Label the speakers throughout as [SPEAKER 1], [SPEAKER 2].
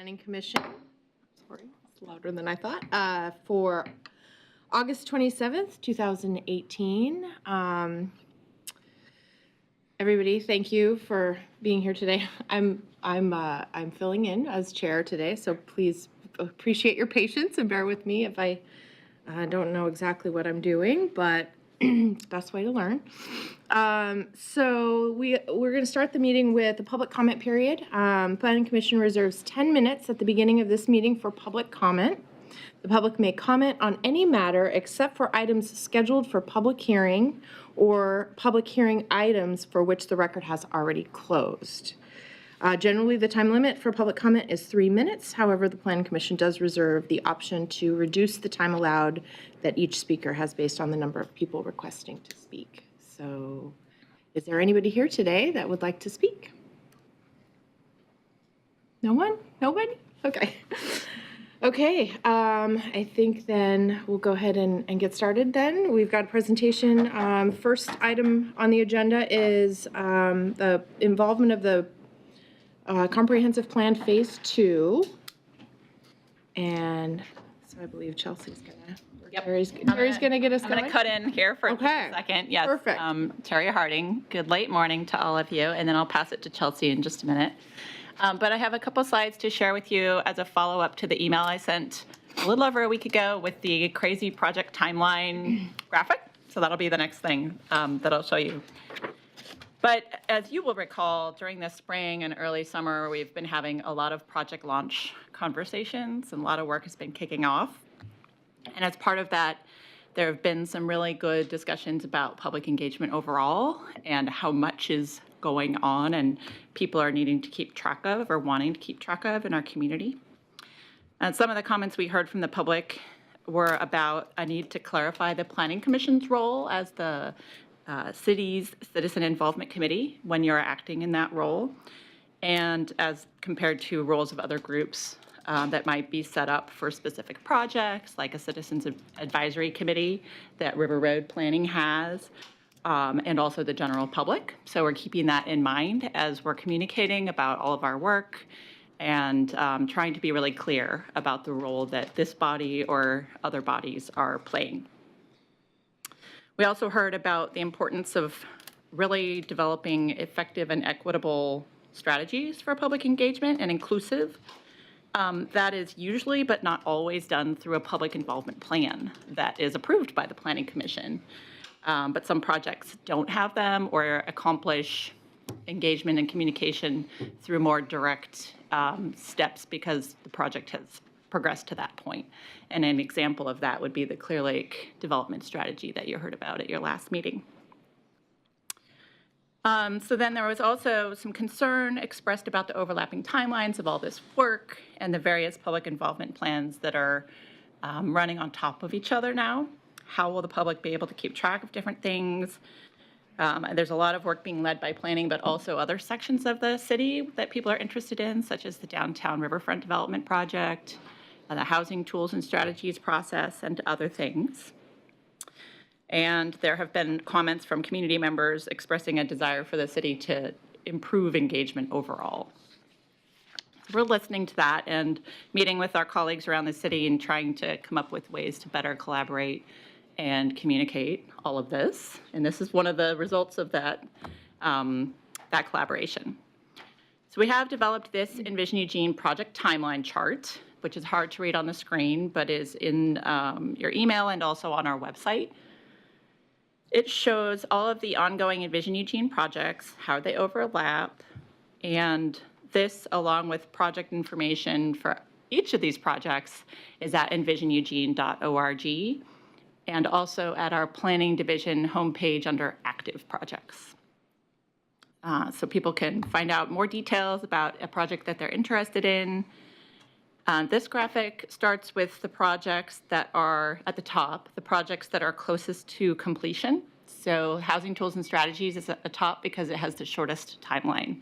[SPEAKER 1] Planning Commission, sorry, it's louder than I thought, for August 27th, 2018. Everybody, thank you for being here today. I'm filling in as chair today, so please appreciate your patience and bear with me if I don't know exactly what I'm doing, but it's the best way to learn. So we're going to start the meeting with the public comment period. Planning Commission reserves 10 minutes at the beginning of this meeting for public comment. The public may comment on any matter except for items scheduled for public hearing or public hearing items for which the record has already closed. Generally, the time limit for public comment is 3 minutes. However, the Planning Commission does reserve the option to reduce the time allowed that each speaker has based on the number of people requesting to speak. So, is there anybody here today that would like to speak? No one? Nobody? Okay. Okay, I think then we'll go ahead and get started then. We've got a presentation. First item on the agenda is the involvement of the Comprehensive Plan Phase 2. And so I believe Chelsea's gonna, Terry's gonna get us going.
[SPEAKER 2] I'm gonna cut in here for just a second. Yes,
[SPEAKER 1] perfect.
[SPEAKER 2] Terry Harding, good late morning to all of you, and then I'll pass it to Chelsea in just a minute. But I have a couple slides to share with you as a follow-up to the email I sent a little over a week ago with the crazy project timeline graphic. So that'll be the next thing that I'll show you. But as you will recall, during the spring and early summer, we've been having a lot of project launch conversations, and a lot of work has been kicking off. And as part of that, there have been some really good discussions about public engagement overall and how much is going on and people are needing to keep track of or wanting to keep track of in our community. And some of the comments we heard from the public were about a need to clarify the Planning Commission's role as the city's Citizen Involvement Committee when you're acting in that role, and as compared to roles of other groups that might be set up for specific projects, like a Citizens Advisory Committee that River Road Planning has, and also the general public. So we're keeping that in mind as we're communicating about all of our work and trying to be really clear about the role that this body or other bodies are playing. We also heard about the importance of really developing effective and equitable strategies for public engagement and inclusive. That is usually, but not always, done through a public involvement plan that is approved by the Planning Commission. But some projects don't have them or accomplish engagement and communication through more direct steps because the project has progressed to that point. And an example of that would be the Clear Lake development strategy that you heard about at your last meeting. So then there was also some concern expressed about the overlapping timelines of all this work and the various public involvement plans that are running on top of each other now. How will the public be able to keep track of different things? There's a lot of work being led by planning, but also other sections of the city that people are interested in, such as the Downtown Riverfront Development Project, the Housing Tools and Strategies process, and other things. And there have been comments from community members expressing a desire for the city to improve engagement overall. We're listening to that and meeting with our colleagues around the city and trying to come up with ways to better collaborate and communicate all of this. And this is one of the results of that, that collaboration. So we have developed this Envision Eugene project timeline chart, which is hard to read on the screen, but is in your email and also on our website. It shows all of the ongoing Envision Eugene projects, how they overlap, and this, along with project information for each of these projects, is at envisioneugene.org, and also at our Planning Division homepage under Active Projects. So people can find out more details about a project that they're interested in. This graphic starts with the projects that are at the top, the projects that are closest to completion. So Housing Tools and Strategies is at the top because it has the shortest timeline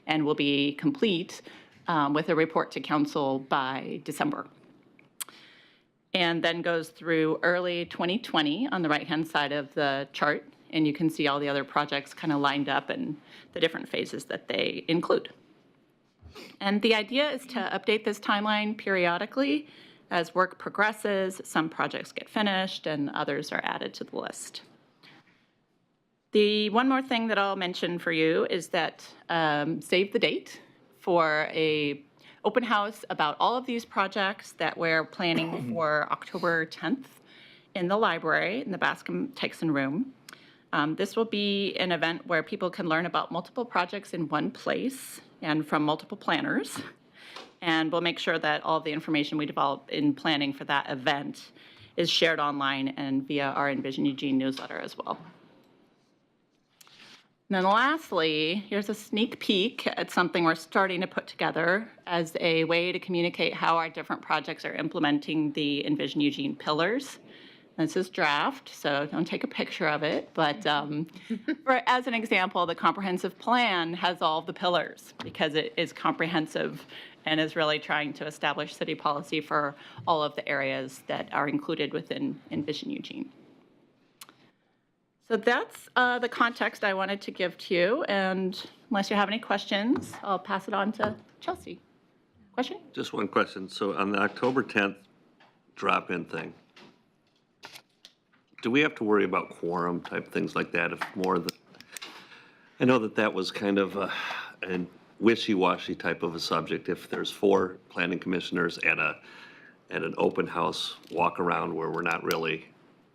[SPEAKER 2] and will be complete with a report to council by December. And then goes through early 2020 on the right-hand side of the chart, and you can see all the other projects kind of lined up and the different phases that they include. And the idea is to update this timeline periodically as work progresses, some projects get finished, and others are added to the list. The one more thing that I'll mention for you is that save the date for a open house about all of these projects that we're planning for October 10th in the library, in the Bascom-Tyson room. This will be an event where people can learn about multiple projects in one place and from multiple planners. And we'll make sure that all of the information we develop in planning for that event is shared online and via our Envision Eugene newsletter as well. And then lastly, here's a sneak peek at something we're starting to put together as a way to communicate how our different projects are implementing the Envision Eugene pillars. This is draft, so don't take a picture of it, but as an example, the comprehensive plan has all of the pillars because it is comprehensive and is really trying to establish city policy for all of the areas that are included within Envision Eugene. So that's the context I wanted to give to you, and unless you have any questions, I'll pass it on to Chelsea. Question?
[SPEAKER 3] Just one question. So on the October 10th drop-in thing, do we have to worry about quorum type things like that? If more the, I know that was kind of a wishy-washy type of a subject. If there's 4 planning commissioners and an open house walk around where we're not really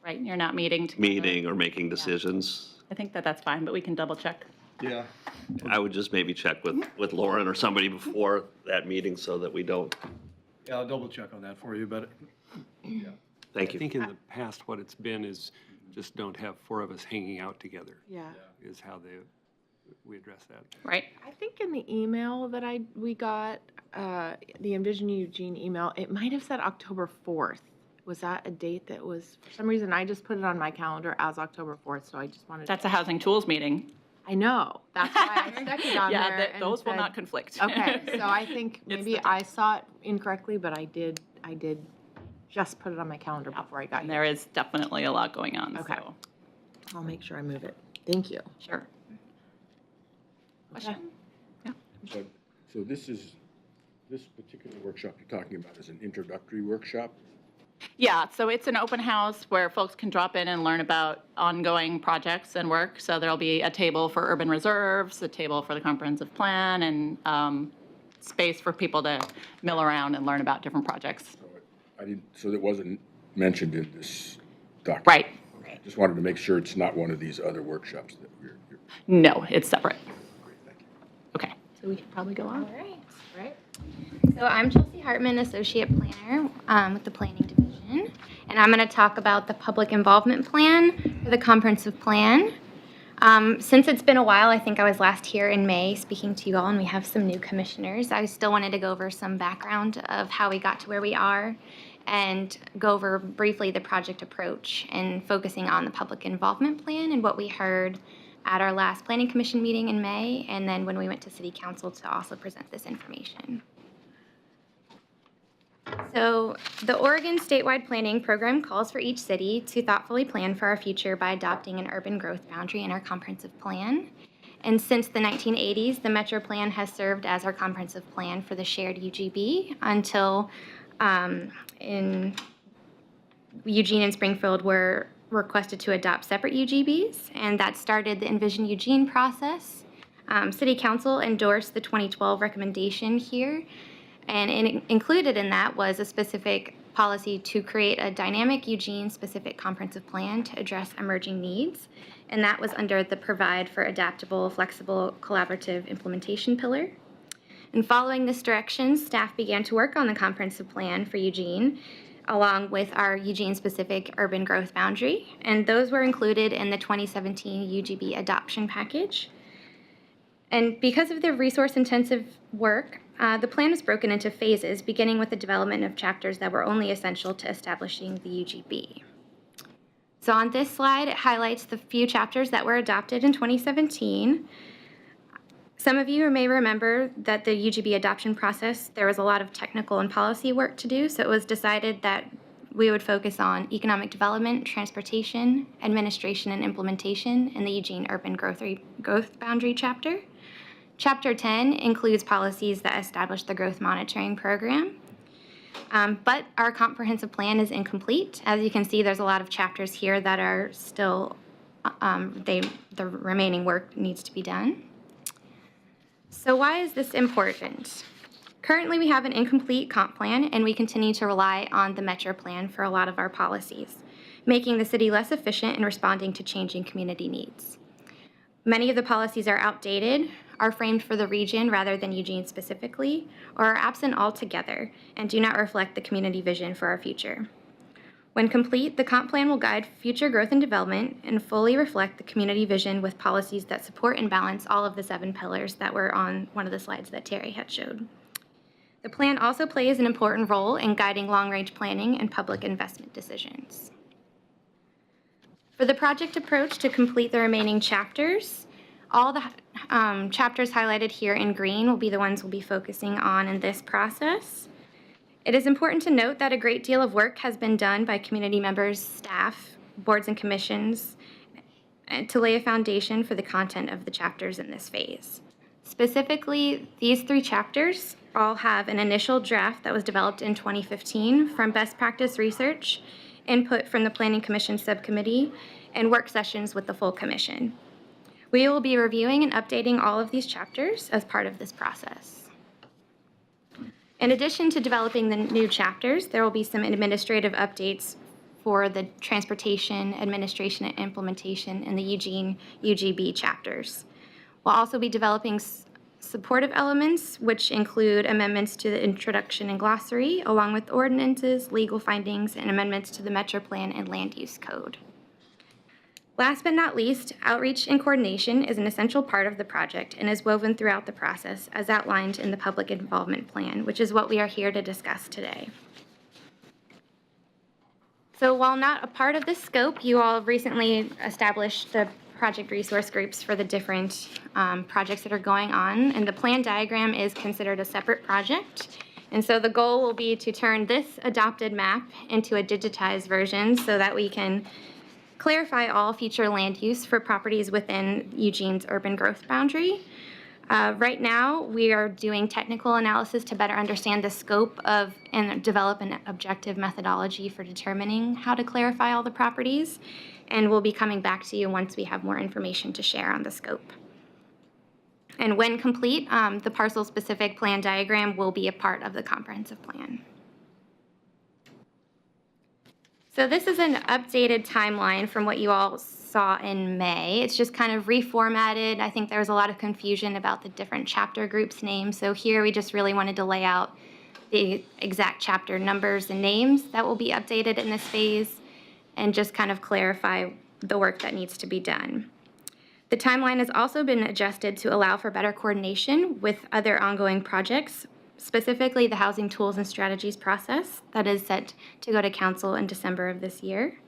[SPEAKER 2] Right, you're not meeting together.
[SPEAKER 3] or making decisions,
[SPEAKER 2] I think that's fine, but we can double check.
[SPEAKER 4] Yeah.
[SPEAKER 3] I would just maybe check with Lauren or somebody before that meeting so that we don't.
[SPEAKER 4] Yeah, I'll double check on that for you, but yeah.
[SPEAKER 3] Thank
[SPEAKER 5] I
[SPEAKER 3] you.
[SPEAKER 5] think in the past, what it's been is just don't have 4 of us hanging out together.
[SPEAKER 1] Yeah.
[SPEAKER 5] Is how we address that.
[SPEAKER 2] Right.
[SPEAKER 1] I think in the email that we got, the Envision Eugene email, it might have said October 4th. Was that a date that was, for some reason, I just put it on my calendar as October 4th, so I just wanted to.
[SPEAKER 2] That's a housing tools meeting.
[SPEAKER 1] I know. That's why I stuck it on there.
[SPEAKER 2] Yeah,
[SPEAKER 1] and
[SPEAKER 2] those will
[SPEAKER 1] said-
[SPEAKER 2] not conflict.
[SPEAKER 1] Okay, so I think
[SPEAKER 2] It's
[SPEAKER 1] maybe I saw it incorrectly, but I did just put it on my calendar before I got
[SPEAKER 2] And
[SPEAKER 1] here.
[SPEAKER 2] there is definitely a lot going on,
[SPEAKER 1] Okay.
[SPEAKER 2] so,
[SPEAKER 1] I'll make sure I move it. Thank you.
[SPEAKER 2] sure. Question?
[SPEAKER 6] So this particular workshop you're talking about is an introductory workshop?
[SPEAKER 2] Yeah, so it's an open house where folks can drop in and learn about ongoing projects and work. So there'll be a table for urban reserves, a table for the comprehensive plan, and space for people to mill around and learn about different projects.
[SPEAKER 6] So that wasn't mentioned in this document?
[SPEAKER 2] Right.
[SPEAKER 6] Okay. Just wanted to make sure it's not one of these other workshops that you're
[SPEAKER 2] No, it's separate.
[SPEAKER 6] great, thank you.
[SPEAKER 2] Okay. So we should probably go on.
[SPEAKER 7] All right.
[SPEAKER 1] Right?
[SPEAKER 7] So I'm Chelsea Hartman, Associate Planner with the Planning Division, and I'm going to talk about the Public Involvement Plan for the Comprehensive Plan. Since it's been a while, I think I was last here in May speaking to you all, and we have some new commissioners. I still wanted to go over some background of how we got to where we are and go over briefly the project approach and focusing on the Public Involvement Plan and what we heard at our last Planning Commission meeting in May, and then when we went to City Council to also present this information. So the Oregon statewide planning program calls for each city to thoughtfully plan for our future by adopting an urban growth boundary in our comprehensive plan. And since the 1980s, the Metro Plan has served as our comprehensive plan for the shared UGB until in Eugene and Springfield were requested to adopt separate UGBs, and that started the Envision Eugene process. City Council endorsed the 2012 recommendation here, and included in that was a specific policy to create a dynamic Eugene-specific comprehensive plan to address emerging needs, and that was under the Provide for Adaptable, Flexible, Collaborative Implementation pillar. And following this direction, staff began to work on the comprehensive plan for Eugene, along with our Eugene-specific urban growth boundary, and those were included in the 2017 UGB adoption package. And because of the resource-intensive work, the plan was broken into phases, beginning with the development of chapters that were only essential to establishing the UGB. So on this slide, it highlights the few chapters that were adopted in 2017. Some of you may remember that the UGB adoption process, there was a lot of technical and policy work to do, so it was decided that we would focus on economic development, transportation, administration, and implementation in the Eugene Urban Growth Boundary chapter. Chapter 10 includes policies that establish the growth monitoring program. But our comprehensive plan is incomplete. As you can see, there's a lot of chapters here that are still, the remaining work needs to be done. So why is this important? Currently, we have an incomplete comp plan, and we continue to rely on the Metro Plan for a lot of our policies, making the city less efficient in responding to changing community needs. Many of the policies are outdated, are framed for the region rather than Eugene specifically, or are absent altogether and do not reflect the community vision for our future. When complete, the comp plan will guide future growth and development and fully reflect the community vision with policies that support and balance all of the 7 pillars that were on one of the slides that Terry had showed. The plan also plays an important role in guiding long-range planning and public investment decisions. For the project approach to complete the remaining chapters, all the chapters highlighted here in green will be the ones we'll be focusing on in this process. It is important to note that a great deal of work has been done by community members, staff, boards and commissions to lay a foundation for the content of the chapters in this phase. Specifically, these 3 chapters all have an initial draft that was developed in 2015 from best practice research, input from the Planning Commission subcommittee, and work sessions with the full commission. We will be reviewing and updating all of these chapters as part of this process. In addition to developing the new chapters, there will be some administrative updates for the transportation, administration, and implementation in the Eugene UGB chapters. We'll also be developing supportive elements, which include amendments to the introduction and glossary, along with ordinances, legal findings, and amendments to the Metro Plan and Land Use Code. Last but not least, outreach and coordination is an essential part of the project and is woven throughout the process as outlined in the public involvement plan, which is what we are here to discuss today. So while not a part of this scope, you all have recently established the project resource groups for the different projects that are going on, and the plan diagram is considered a separate project. And so the goal will be to turn this adopted map into a digitized version so that we can clarify all future land use for properties within Eugene's urban growth boundary. Right now, we are doing technical analysis to better understand the scope of and develop an objective methodology for determining how to clarify all the properties. And we'll be coming back to you once we have more information to share on the scope. And when complete, the parcel-specific plan diagram will be a part of the comprehensive plan. So this is an updated timeline from what you all saw in May. It's just kind of reformatted. I think there was a lot of confusion about the different chapter groups' names. So here we just really wanted to lay out the exact chapter numbers and names that will be updated in this phase and just kind of clarify the work that needs to be done. The timeline has also been adjusted to allow for better coordination with other ongoing projects, specifically the Housing Tools and Strategies process that is set to go to council in December of this year.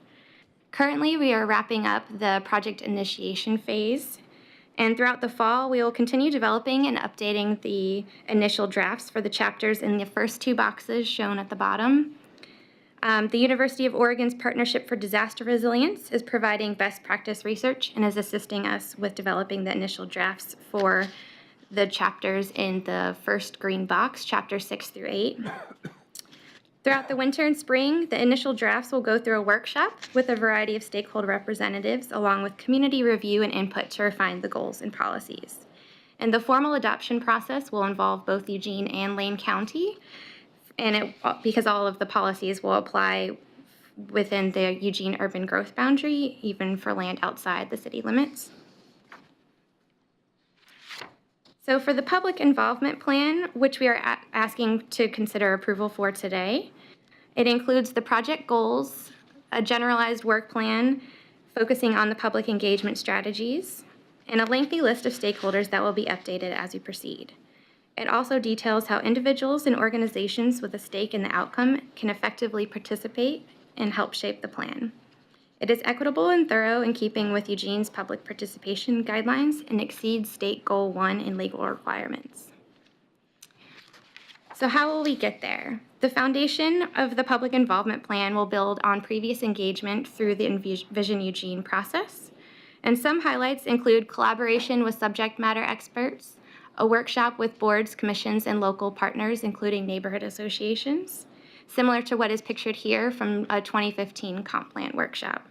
[SPEAKER 7] Currently, we are wrapping up the project initiation phase, and throughout the fall, we will continue developing and updating the initial drafts for the chapters in the first 2 boxes shown at the bottom. The University of Oregon's Partnership for Disaster Resilience is providing best practice research and is assisting us with developing the initial drafts for the chapters in the first green box, chapters 6 through 8. Throughout the winter and spring, the initial drafts will go through a workshop with a variety of stakeholder representatives, along with community review and input to refine the goals and policies. And the formal adoption process will involve both Eugene and Lane County, and because all of the policies will apply within the Eugene urban growth boundary, even for land outside the city limits. So for the public involvement plan, which we are asking to consider approval for today, it includes the project goals, a generalized work plan focusing on the public engagement strategies, and a lengthy list of stakeholders that will be updated as we proceed. It also details how individuals and organizations with a stake in the outcome can effectively participate and help shape the plan. It is equitable and thorough in keeping with Eugene's public participation guidelines and exceeds State Goal 1 in legal requirements. So how will we get there? The foundation of the public involvement plan will build on previous engagement through the Envision Eugene process, and some highlights include collaboration with subject matter experts, a workshop with boards, commissions, and local partners, including neighborhood associations, similar to what is pictured here from a 2015 comp plan workshop.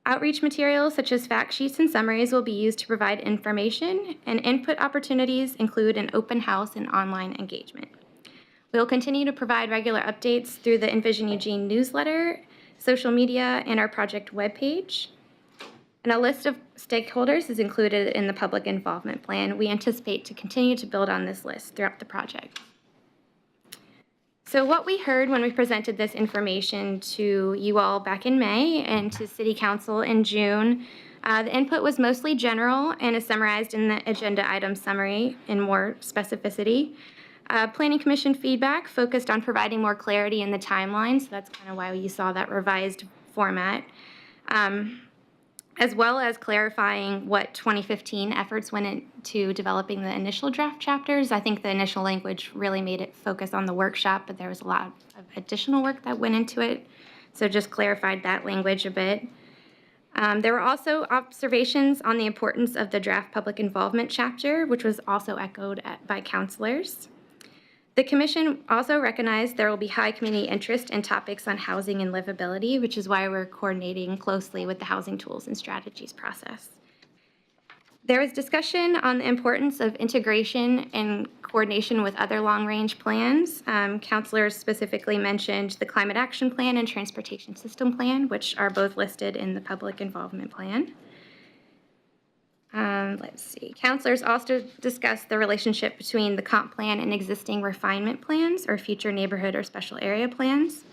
[SPEAKER 7] Outreach materials such as fact sheets and summaries will be used to provide information, and input opportunities include an open house and online engagement. We will continue to provide regular updates through the Envision Eugene newsletter, social media, and our project webpage. And a list of stakeholders is included in the public involvement plan. We anticipate to continue to build on this list throughout the project. So what we heard when we presented this information to you all back in May and to City Council in June, the input was mostly general and is summarized in the agenda item summary in more specificity. Planning Commission feedback focused on providing more clarity in the timeline, so that's kind of why you saw that revised format, as well as clarifying what 2015 efforts went into developing the initial draft chapters. I think the initial language really made it focus on the workshop, but there was a lot of additional work that went into it, so just clarified that language a bit. There were also observations on the importance of the draft public involvement chapter, which was also echoed by counselors. The Commission also recognized there will be high community interest in topics on housing and livability, which is why we're coordinating closely with the Housing Tools and Strategies process. There was discussion on the importance of integration and coordination with other long-range plans. Counselors specifically mentioned the Climate Action Plan and Transportation System Plan, which are both listed in the Public Involvement Plan. Let's see. Counselors also discussed the relationship between the comp plan and existing refinement plans or future neighborhood or special area plans.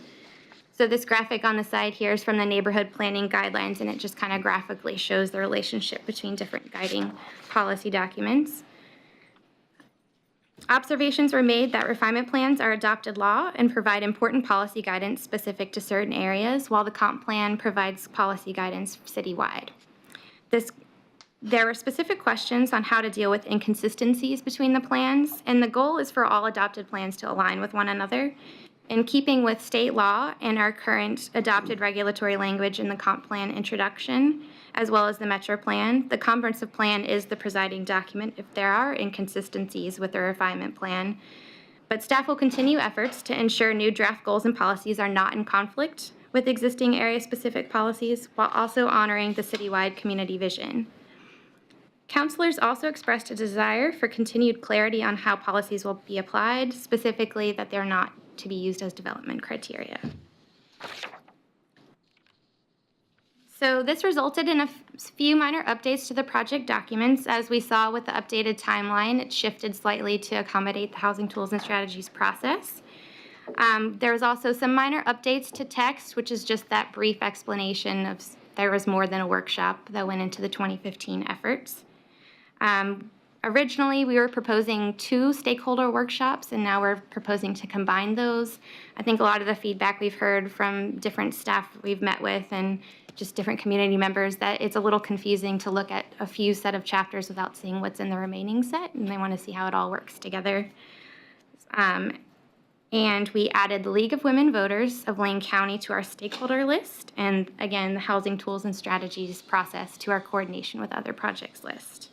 [SPEAKER 7] So this graphic on the side here is from the neighborhood planning guidelines, and it just kind of graphically shows the relationship between different guiding policy documents. Observations were made that refinement plans are adopted law and provide important policy guidance specific to certain areas, while the comp plan provides policy guidance citywide. There were specific questions on how to deal with inconsistencies between the plans, and the goal is for all adopted plans to align with one another. In keeping with state law and our current adopted regulatory language in the comp plan introduction, as well as the Metro Plan, the comprehensive plan is the presiding document if there are inconsistencies with the refinement plan. But staff will continue efforts to ensure new draft goals and policies are not in conflict with existing area-specific policies, while also honoring the citywide community vision. Counselors also expressed a desire for continued clarity on how policies will be applied, specifically that they're not to be used as development criteria. So this resulted in a few minor updates to the project documents. As we saw with the updated timeline, it shifted slightly to accommodate the Housing Tools and Strategies process. There was also some minor updates to text, which is just that brief explanation of there was more than a workshop that went into the 2015 efforts. Originally, we were proposing 2 stakeholder workshops, and now we're proposing to combine those. I think a lot of the feedback we've heard from different staff we've met with and just different community members that it's a little confusing to look at a few set of chapters without seeing what's in the remaining set, and they want to see how it all works together. And we added the League of Women Voters of Lane County to our stakeholder list, and again, the Housing Tools and Strategies process to our coordination with other projects list.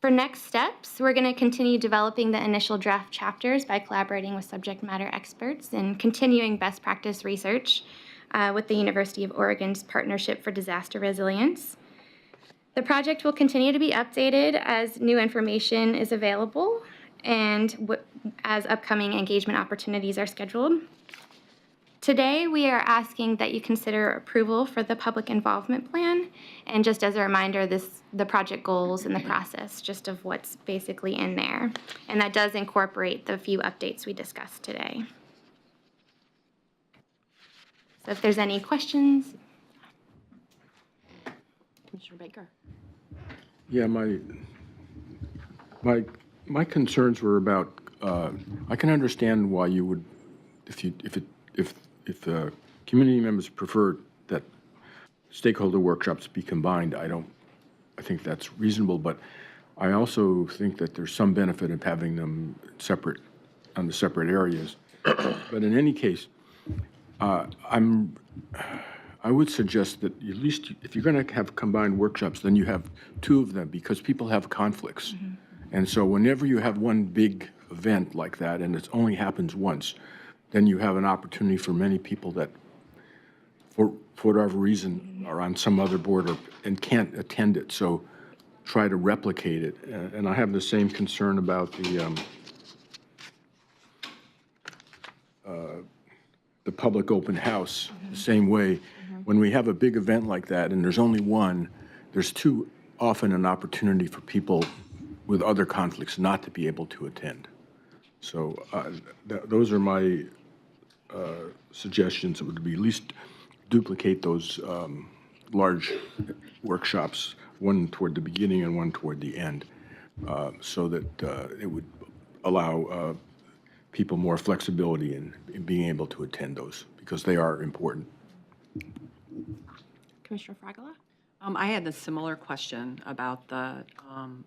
[SPEAKER 7] For next steps, we're going to continue developing the initial draft chapters by collaborating with subject matter experts and continuing best practice research with the University of Oregon's Partnership for Disaster Resilience. The project will continue to be updated as new information is available and as upcoming engagement opportunities are scheduled. Today, we are asking that you consider approval for the public involvement plan, and just as a reminder, the project goals and the process, just of what's basically in there. And that does incorporate the few updates we discussed today. So if there's any questions.
[SPEAKER 1] Commissioner Baker.
[SPEAKER 6] Yeah, my concerns were about, I can understand why you would, if community members prefer that stakeholder workshops be combined, I think that's reasonable, but I also think that there's some benefit of having them separate, on the separate areas. But in any case, I'm I would suggest that at least if you're going to have combined workshops, then you have two of them because people have conflicts. And so whenever you have one big event like that and it only happens once, then you have an opportunity for many people that, for whatever reason, are on some other board and can't attend it. So try to replicate it. And I have the same concern about the public open house, the same way. When we have a big event like that and there's only one, there's too often an opportunity for people with other conflicts not to be able to attend. So those are my suggestions. It would be at least duplicate those large workshops, one toward the beginning and one toward the end, so that it would allow people more flexibility in being able to attend those because they are important.
[SPEAKER 1] Commissioner Fragola?
[SPEAKER 8] I had a similar question about the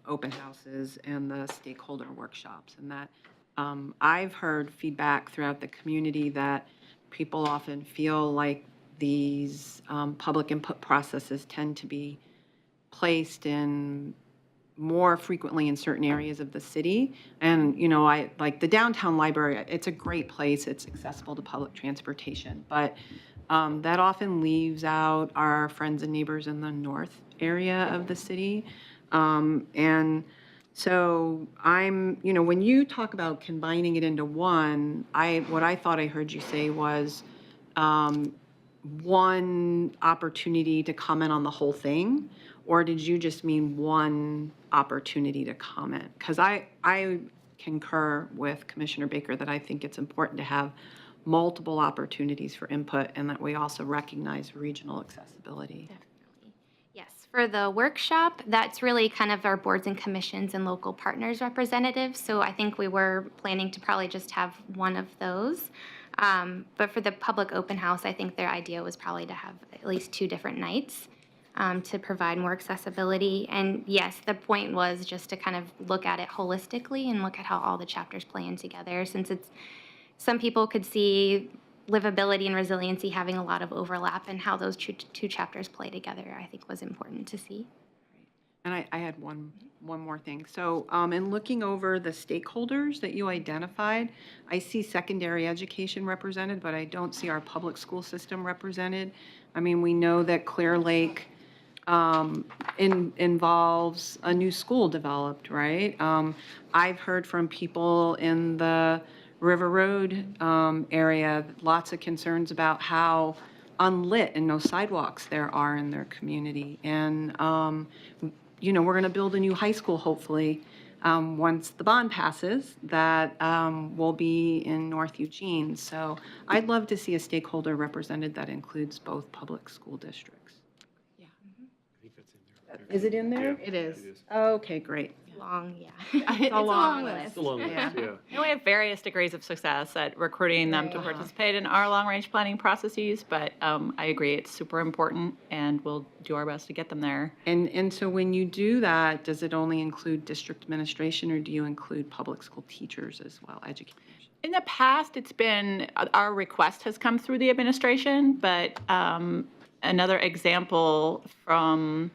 [SPEAKER 8] open houses and the stakeholder workshops, and that I've heard feedback throughout the community that people often feel like these public input processes tend to be placed in more frequently in certain areas of the city. And, you know, I like the downtown library, it's a great place, it's accessible to public transportation, but that often leaves out our friends and neighbors in the north area of the city. And so you know, when you talk about combining it into one, what I thought I heard you say was one opportunity to comment on the whole thing, or did you just mean one opportunity to comment? Because I concur with Commissioner Baker that I think it's important to have multiple opportunities for input and that we also recognize regional accessibility.
[SPEAKER 7] Definitely. Yes, for the workshop, that's really kind of our boards and commissions and local partners representatives. So I think we were planning to probably just have one of those. But for the public open house, I think their idea was probably to have at least 2 different nights to provide more accessibility. And yes, the point was just to kind of look at it holistically and look at how all the chapters play in together, since some people could see livability and resiliency having a lot of overlap, and how those two chapters play together, I think, was important to see.
[SPEAKER 8] And I had one more thing. So in looking over the stakeholders that you identified, I see secondary education represented, but I don't see our public school system represented. I mean, we know that Clear Lake involves a new school developed, right? I've heard from people in the River Road area, lots of concerns about how unlit and no sidewalks there are in their community. And, you know, we're going to build a new high school, hopefully, once the bond passes, that will be in North Eugene. So I'd love to see a stakeholder represented that includes both public school districts.
[SPEAKER 5] I think that's in there.
[SPEAKER 8] Is it in there?
[SPEAKER 1] It is.
[SPEAKER 8] Okay, great.
[SPEAKER 7] Long, yeah.
[SPEAKER 1] It's a long list.
[SPEAKER 5] It's a long list,
[SPEAKER 8] Yeah.
[SPEAKER 5] yeah.
[SPEAKER 2] And we have various degrees of success at recruiting them to participate in our long-range planning processes, but I agree, it's super important, and we'll do our best to get them there.
[SPEAKER 8] And so when you do that, does it only include district administration, or do you include public school teachers as well, educators?
[SPEAKER 2] In the past, it's been, our request has come through the administration, but another example from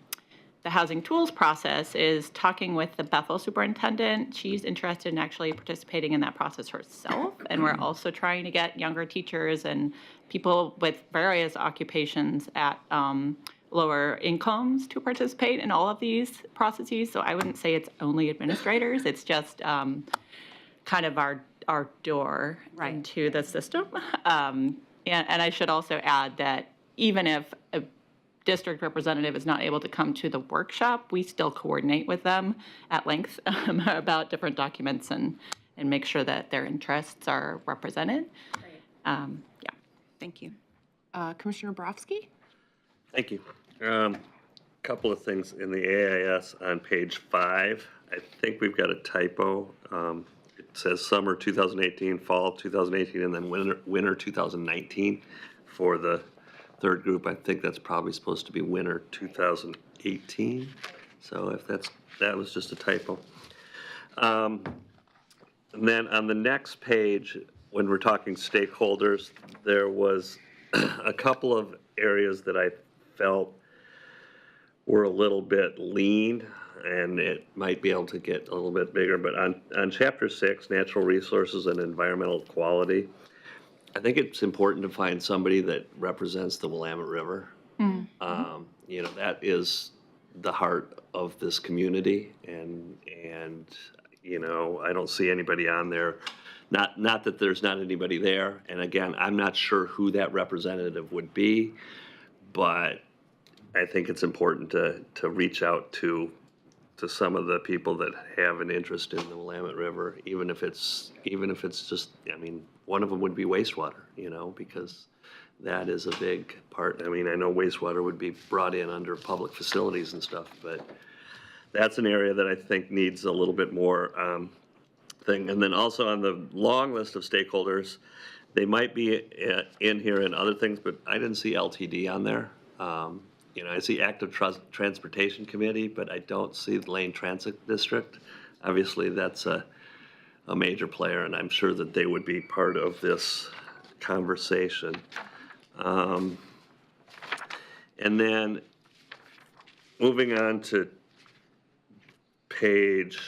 [SPEAKER 2] the housing tools process is talking with the Bethel superintendent. She's interested in actually participating in that process herself. And we're also trying to get younger teachers and people with various occupations at lower incomes to participate in all of these processes. So I wouldn't say it's only administrators. It's just kind of our door into the system. And I should also add that even if a district representative is not able to come to the workshop, we still coordinate with them at length about different documents and make sure that their interests are represented. Yeah.
[SPEAKER 8] Thank you.
[SPEAKER 1] Commissioner Borofsky?
[SPEAKER 3] Thank you. Couple of things in the AIS on page 5. I think we've got a typo. It says summer 2018, fall 2018, and then winter 2019 for the third group. I think that's probably supposed to be winter 2018. So if that was just a typo. And then on the next page, when we're talking stakeholders, there was a couple of areas that I felt were a little bit lean, and it might be able to get a little bit bigger. But on Chapter 6, Natural Resources and Environmental Quality, I think it's important to find somebody that represents the Willamette River. You know, that is the heart of this community, and you know, I don't see anybody on there. Not that there's not anybody there, and again, I'm not sure who that representative would be, but I think it's important to reach out to some of the people that have an interest in the Willamette River, even if it's just, I mean, one of them would be wastewater, you know, because that is a big part. I mean, I know wastewater would be brought in under public facilities and stuff, but that's an area that I think needs a little bit more thing. And then also on the long list of stakeholders, they might be in here and other things, but I didn't see LTD on there. You know, I see Active Transportation Committee, but I don't see the Lane Transit District. Obviously, that's a major player, and I'm sure that they would be part of this conversation. And then moving on to page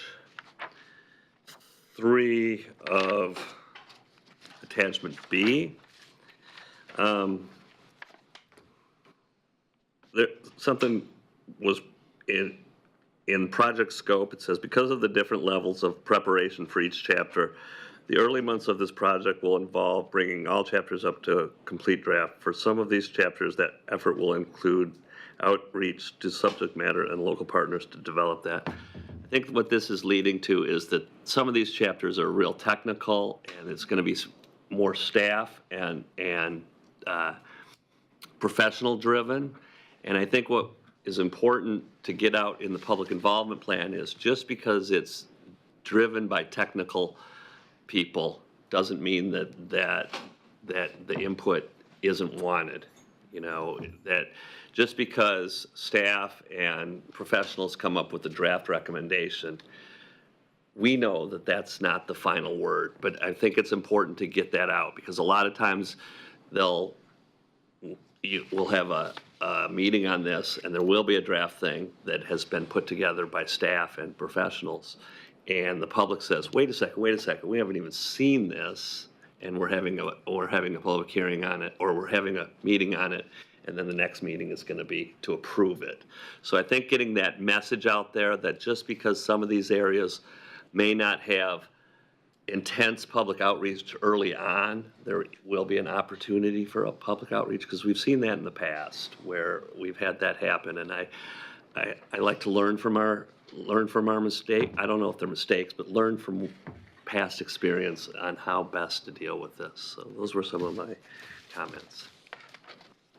[SPEAKER 3] 3 of attachment B. Something was in project scope. It says, because of the different levels of preparation for each chapter, the early months of this project will involve bringing all chapters up to a complete draft. For some of these chapters, that effort will include outreach to subject matter and local partners to develop that. I think what this is leading to is that some of these chapters are real technical, and it's going to be more staff and professional driven. And I think what is important to get out in the public involvement plan is, just because it's driven by technical people doesn't mean that the input isn't wanted. You know, that just because staff and professionals come up with a draft recommendation, we know that that's not the final word. But I think it's important to get that out, because a lot of times we'll have a meeting on this, and there will be a draft thing that has been put together by staff and professionals, and the public says, wait a second, we haven't even seen this, and we're having a public hearing on it, or we're having a meeting on it, and then the next meeting is going to be to approve it. So I think getting that message out there, that just because some of these areas may not have intense public outreach early on, there will be an opportunity for a public outreach, because we've seen that in the past where we've had that happen. And I like to learn from our mistake. I don't know if they're mistakes, but learn from past experience on how best to deal with this. So those were some of my comments.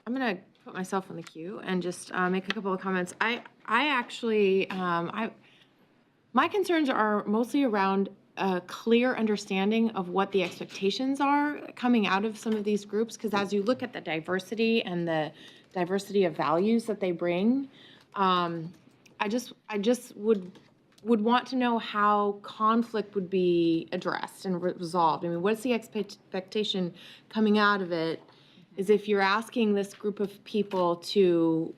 [SPEAKER 1] I'm going to put myself in the queue and just make a couple of comments. I actually, my concerns are mostly around a clear understanding of what the expectations are coming out of some of these groups, because as you look at the diversity and the diversity of values that they bring, I just would want to know how conflict would be addressed and resolved. I mean, what's the expectation coming out of it? Is if you're asking this group of people to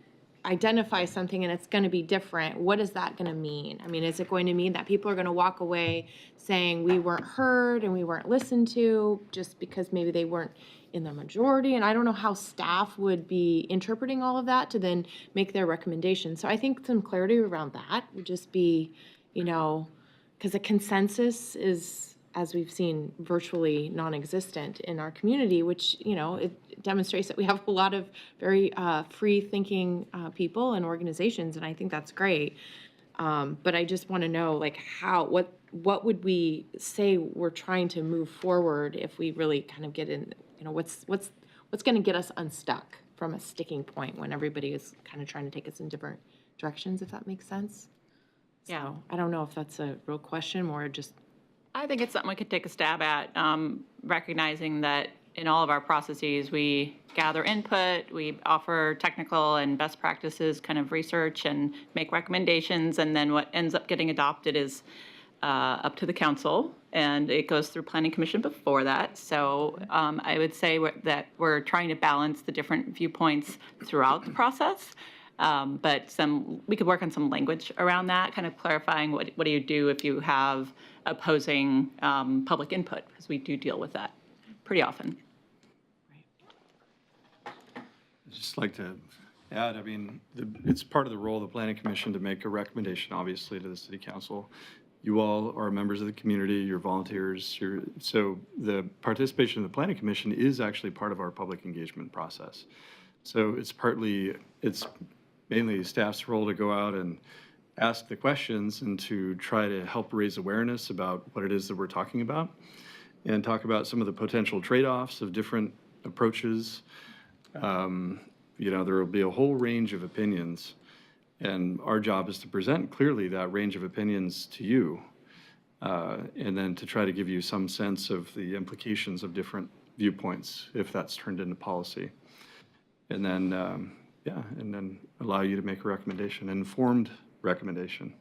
[SPEAKER 1] identify something and it's going to be different, what is that going to mean? I mean, is it going to mean that people are going to walk away saying we weren't heard and we weren't listened to just because maybe they weren't in the majority? And I don't know how staff would be interpreting all of that to then make their recommendations. So I think some clarity around that would just be, you know, because a consensus is, as we've seen, virtually non-existent in our community, which, you know, it demonstrates that we have a lot of very free-thinking people and organizations, and I think that's great. But I just want to know, like, what would we say we're trying to move forward if we really kind of get in, you know, what's going to get us unstuck from a sticking point when everybody is kind of trying to take us in different directions, if that makes sense?
[SPEAKER 2] Yeah.
[SPEAKER 1] So I don't know if that's a real question or just.
[SPEAKER 2] I think it's something we could take a stab at, recognizing that in all of our processes, we gather input, we offer technical and best practices kind of research and make recommendations, and then what ends up getting adopted is up to the council, and it goes through Planning Commission before that. So I would say that we're trying to balance the different viewpoints throughout the process. But we could work on some language around that, kind of clarifying what do you do if you have opposing public input, because we do deal with that pretty often.
[SPEAKER 4] I'd just like to add, I mean, it's part of the role of the Planning Commission to make a recommendation, obviously, to the City Council. You all are members of the community, you're volunteers, so the participation of the Planning Commission is actually part of our public engagement process. So it's mainly staff's role to go out and ask the questions and to try to help raise awareness about what it is that we're talking about and talk about some of the potential trade-offs of different approaches. You know, there will be a whole range of opinions, and our job is to present clearly that range of opinions to you, and then to try to give you some sense of the implications of different viewpoints if that's turned into policy. And then, and then allow you to make a recommendation, an informed recommendation.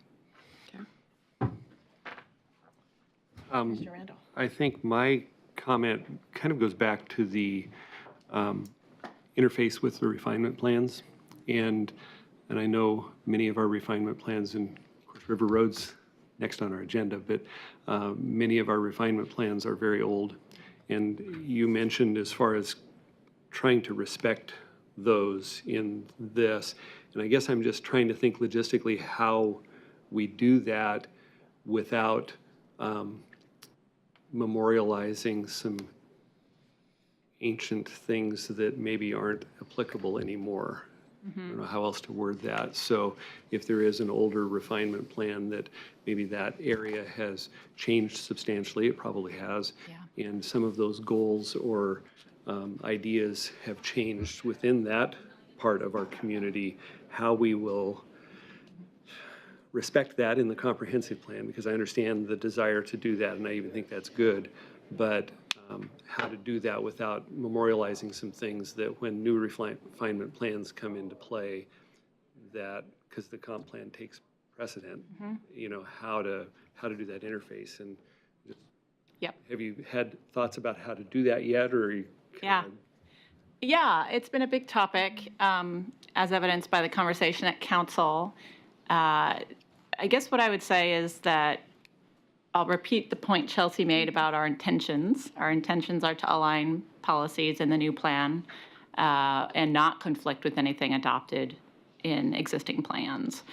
[SPEAKER 1] Mr. Randall.
[SPEAKER 5] I think my comment kind of goes back to the interface with the refinement plans. And I know many of our refinement plans, and of course River Road's next on our agenda, but many of our refinement plans are very old. And you mentioned as far as trying to respect those in this. And I guess I'm just trying to think logistically how we do that without memorializing some ancient things that maybe aren't applicable anymore. I don't know how else to word that. So if there is an older refinement plan that maybe that area has changed substantially, it probably has.
[SPEAKER 2] Yeah.
[SPEAKER 5] And some of those goals or ideas have changed within that part of our community, how we will respect that in the comprehensive plan, because I understand the desire to do that, and I even think that's good, but how to do that without memorializing some things that when new refinement plans come into play, that, because the comp plan takes precedent, you know, how to do that interface. And
[SPEAKER 2] Yep.
[SPEAKER 5] have you had thoughts about how to do that yet, or are you kind of
[SPEAKER 2] Yeah, it's been a big topic, as evidenced by the conversation at council. I guess what I would say is that I'll repeat the point Chelsea made about our intentions. Our intentions are to align policies in the new plan and not conflict with anything adopted in existing plans.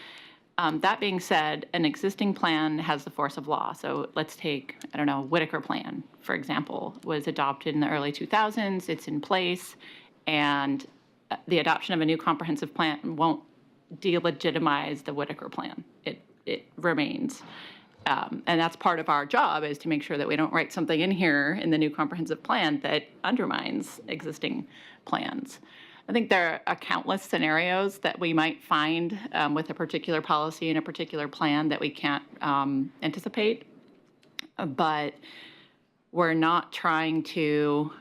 [SPEAKER 2] That being said, an existing plan has the force of law. So let's take, I don't know, Whitaker Plan, for example, was adopted in the early 2000s. It's in place, and the adoption of a new comprehensive plan won't delegitimize the Whitaker Plan. It remains. And that's part of our job, is to make sure that we don't write something in here in the new comprehensive plan that undermines existing plans. I think there are countless scenarios that we might find with a particular policy and a particular plan that we can't anticipate, but we're not trying to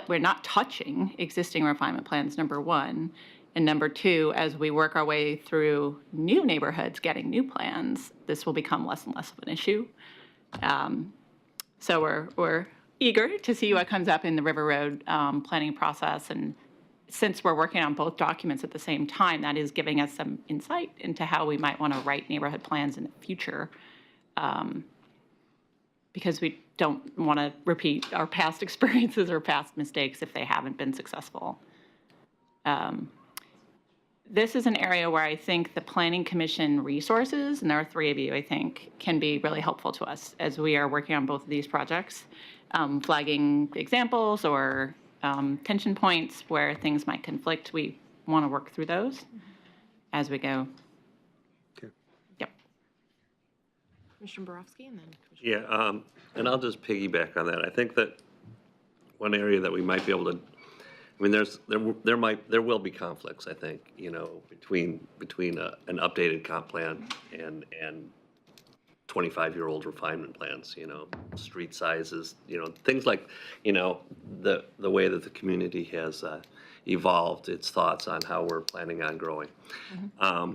[SPEAKER 2] we're not touching existing refinement plans, number one. And number two, as we work our way through new neighborhoods getting new plans, this will become less and less of an issue. So we're eager to see what comes up in the River Road planning process. And since we're working on both documents at the same time, that is giving us some insight into how we might want to write neighborhood plans in the future, because we don't want to repeat our past experiences or past mistakes if they haven't been successful. This is an area where I think the Planning Commission resources, and there are 3 of you, I think, can be really helpful to us as we are working on both of these projects, flagging examples or tension points where things might conflict. We want to work through those as we go.
[SPEAKER 5] Okay.
[SPEAKER 2] Yep.
[SPEAKER 1] Commissioner Borowski, and then Commissioner.
[SPEAKER 3] Yeah, and I'll just piggyback on that. I think that one area that we might be able to, I mean, there will be conflicts, I think, you know, between an updated comp plan and 25-year-old refinement plans, you know, street sizes, you know, things like, you know, the way that the community has evolved its thoughts on how we're planning on growing. I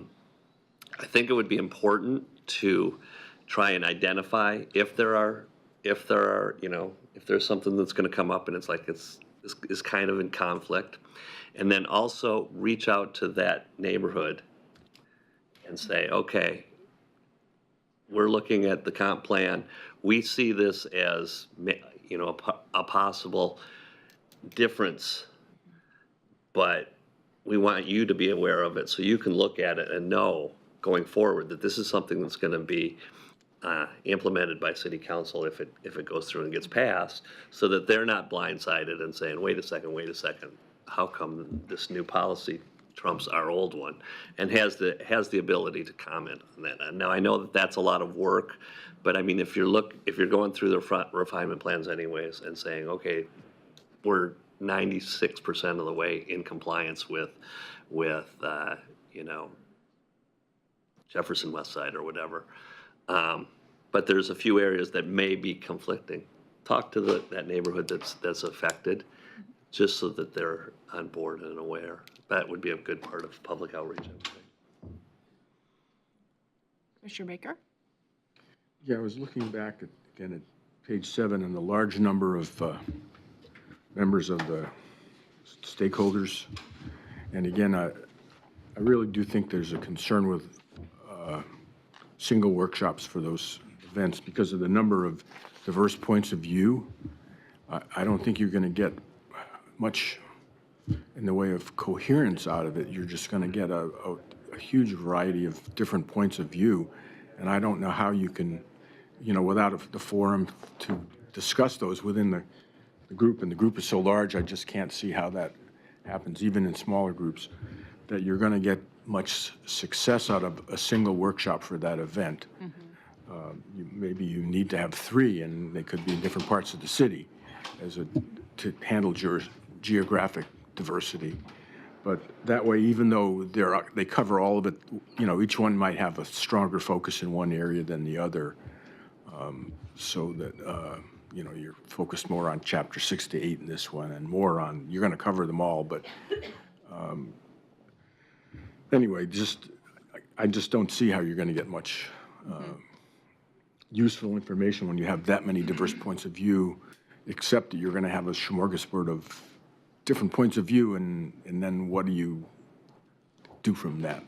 [SPEAKER 3] think it would be important to try and identify if there are, if there's something that's going to come up and it's like it's kind of in conflict. And then also reach out to that neighborhood and say, okay, we're looking at the comp plan. We see this as, a possible difference, but we want you to be aware of it so you can look at it and know going forward that this is something that's going to be implemented by city council if it goes through and gets passed, so that they're not blindsided and saying, wait a second, how come this new policy trumps our old one, and has the ability to comment on that. And now I know that that's a lot of work, but I mean, if you're going through the refinement plans anyways and saying, okay, we're 96% of the way in compliance with Jefferson West Side or whatever. But there's a few areas that may be conflicting. Talk to that neighborhood that's affected, just so that they're on board and aware. That would be a good part of public outreach, I would think.
[SPEAKER 1] Commissioner Baker?
[SPEAKER 6] Yeah, I was looking back again at page 7 and the large number of members of the stakeholders. And again, I really do think there's a concern with single workshops for those events because of the number of diverse points of view. I don't think you're going to get much in the way of coherence out of it. You're just going to get a huge variety of different points of view. And I don't know how you can, without the forum to discuss those within the group, and the group is so large, I just can't see how that happens, even in smaller groups, that you're going to get much success out of a single workshop for that event. Maybe you need to have 3, and they could be in different parts of the city to handle geographic diversity. But that way, even though they cover all of it, each one might have a stronger focus in one area than the other, so that you're focused more on chapter 6 to 8 in this one, and more on, you're going to cover them all, but anyway, I just don't see how you're going to get much useful information when you have that many diverse points of view, except that you're going to have a smorgasbord of different points of view, and then what do you do from that?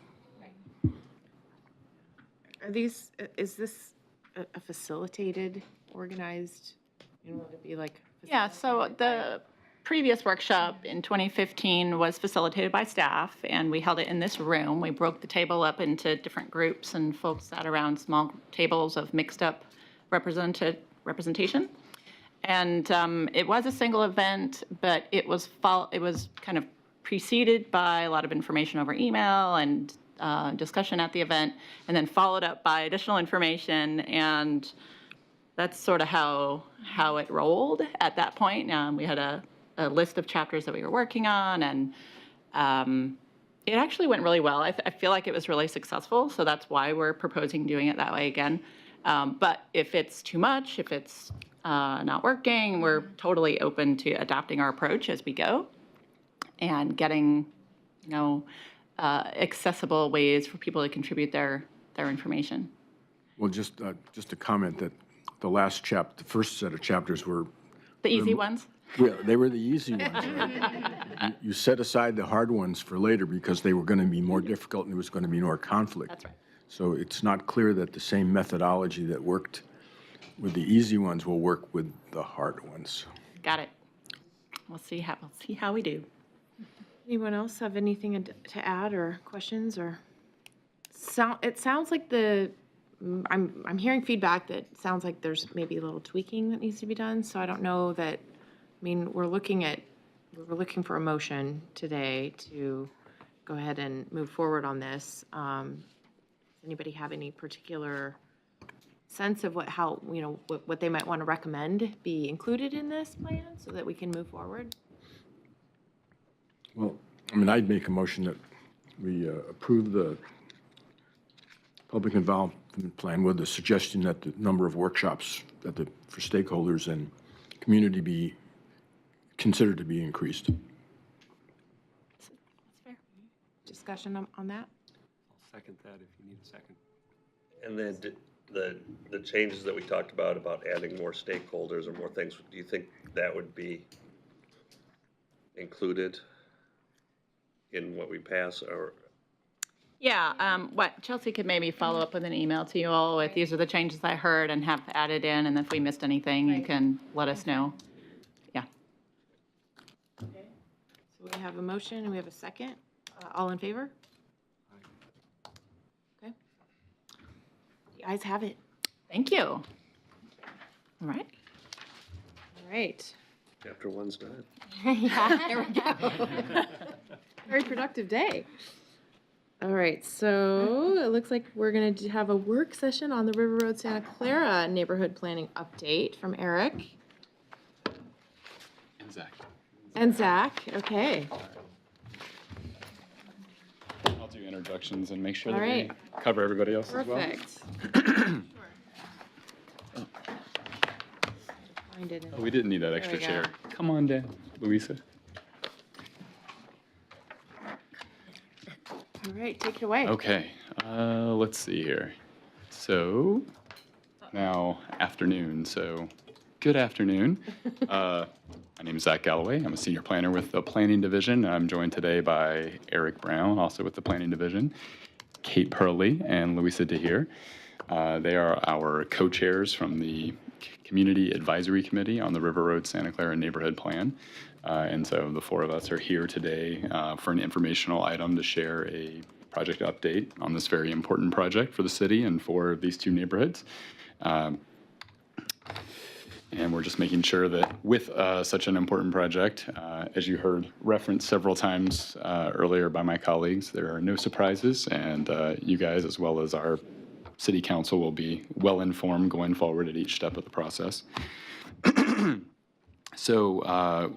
[SPEAKER 1] Is this a facilitated, organized, would it be like?
[SPEAKER 2] Yeah, so the previous workshop in 2015 was facilitated by staff, and we held it in this room. We broke the table up into different groups, and folks sat around small tables of mixed up representation. And it was a single event, but it was kind of preceded by a lot of information over email and discussion at the event, and then followed up by additional information. And that's sort of how it rolled at that point. We had a list of chapters that we were working on, and it actually went really well. I feel like it was really successful, so that's why we're proposing doing it that way again. But if it's too much, if it's not working, we're totally open to adapting our approach as we go and getting, accessible ways for people to contribute their information.
[SPEAKER 6] Well, just a comment that the first set of chapters were
[SPEAKER 2] the easy ones.
[SPEAKER 6] Yeah, they were the easy ones. You set aside the hard ones for later because they were going to be more difficult and there was going to be more conflict.
[SPEAKER 2] That's right.
[SPEAKER 6] So it's not clear that the same methodology that worked with the easy ones will work with the hard ones.
[SPEAKER 2] Got it. We'll see how we do.
[SPEAKER 1] Anyone else have anything to add or questions or? It sounds like I'm hearing feedback that sounds like there's maybe a little tweaking that needs to be done. So I don't know that. I mean, we're looking for a motion today to go ahead and move forward on this. Does anybody have any particular sense of what they might want to recommend be included in this plan so that we can move forward?
[SPEAKER 6] Well, I'd make a motion that we approve the public involvement plan with the suggestion that the number of workshops for stakeholders and community be considered to be increased.
[SPEAKER 2] That's fair.
[SPEAKER 1] Discussion on that?
[SPEAKER 5] I'll second that if you need a second.
[SPEAKER 3] And then the changes that we talked about adding more stakeholders or more things, do you think that would be included in what we pass, or?
[SPEAKER 2] Yeah, what Chelsea could maybe follow up with an email to you all with, these are the changes I heard and have added in, and if we missed anything, you
[SPEAKER 1] Right.
[SPEAKER 2] can let us know. Yeah.
[SPEAKER 1] So we have a motion and we have a second. All in favor? Okay. The ayes have it.
[SPEAKER 2] Thank you. All right.
[SPEAKER 1] All right.
[SPEAKER 3] Chapter 1's done.
[SPEAKER 1] Yeah, there we go. Very productive day. All right, so it looks like we're going to have a work session on the River Road Santa Clara neighborhood planning update from Eric
[SPEAKER 9] And Zach.
[SPEAKER 1] and Zach. Okay.
[SPEAKER 9] I'll do introductions and make sure
[SPEAKER 1] All
[SPEAKER 9] that
[SPEAKER 1] right.
[SPEAKER 9] we cover everybody else as well.
[SPEAKER 1] Perfect. Find it in-
[SPEAKER 9] Oh, we didn't need that
[SPEAKER 1] There
[SPEAKER 9] extra
[SPEAKER 1] we go.
[SPEAKER 9] chair. Come on down, Louisa.
[SPEAKER 1] All right, take it away.
[SPEAKER 9] Okay, let's see here. So, now afternoon, so good afternoon. My name is Zach Galloway. I'm a senior planner with the Planning Division. I'm joined today by Eric Brown, also with the Planning Division, Kate Purley, and Louisa DeHeer. They are our co-chairs from the Community Advisory Committee on the River Road Santa Clara Neighborhood Plan. And so the four of us are here today for an informational item to share a project update on this very important project for the city and for these two neighborhoods. And we're just making sure that with such an important project, as you heard referenced several times earlier by my colleagues, there are no surprises, and you guys, as well as our city council, will be well informed going forward at each step of the process. So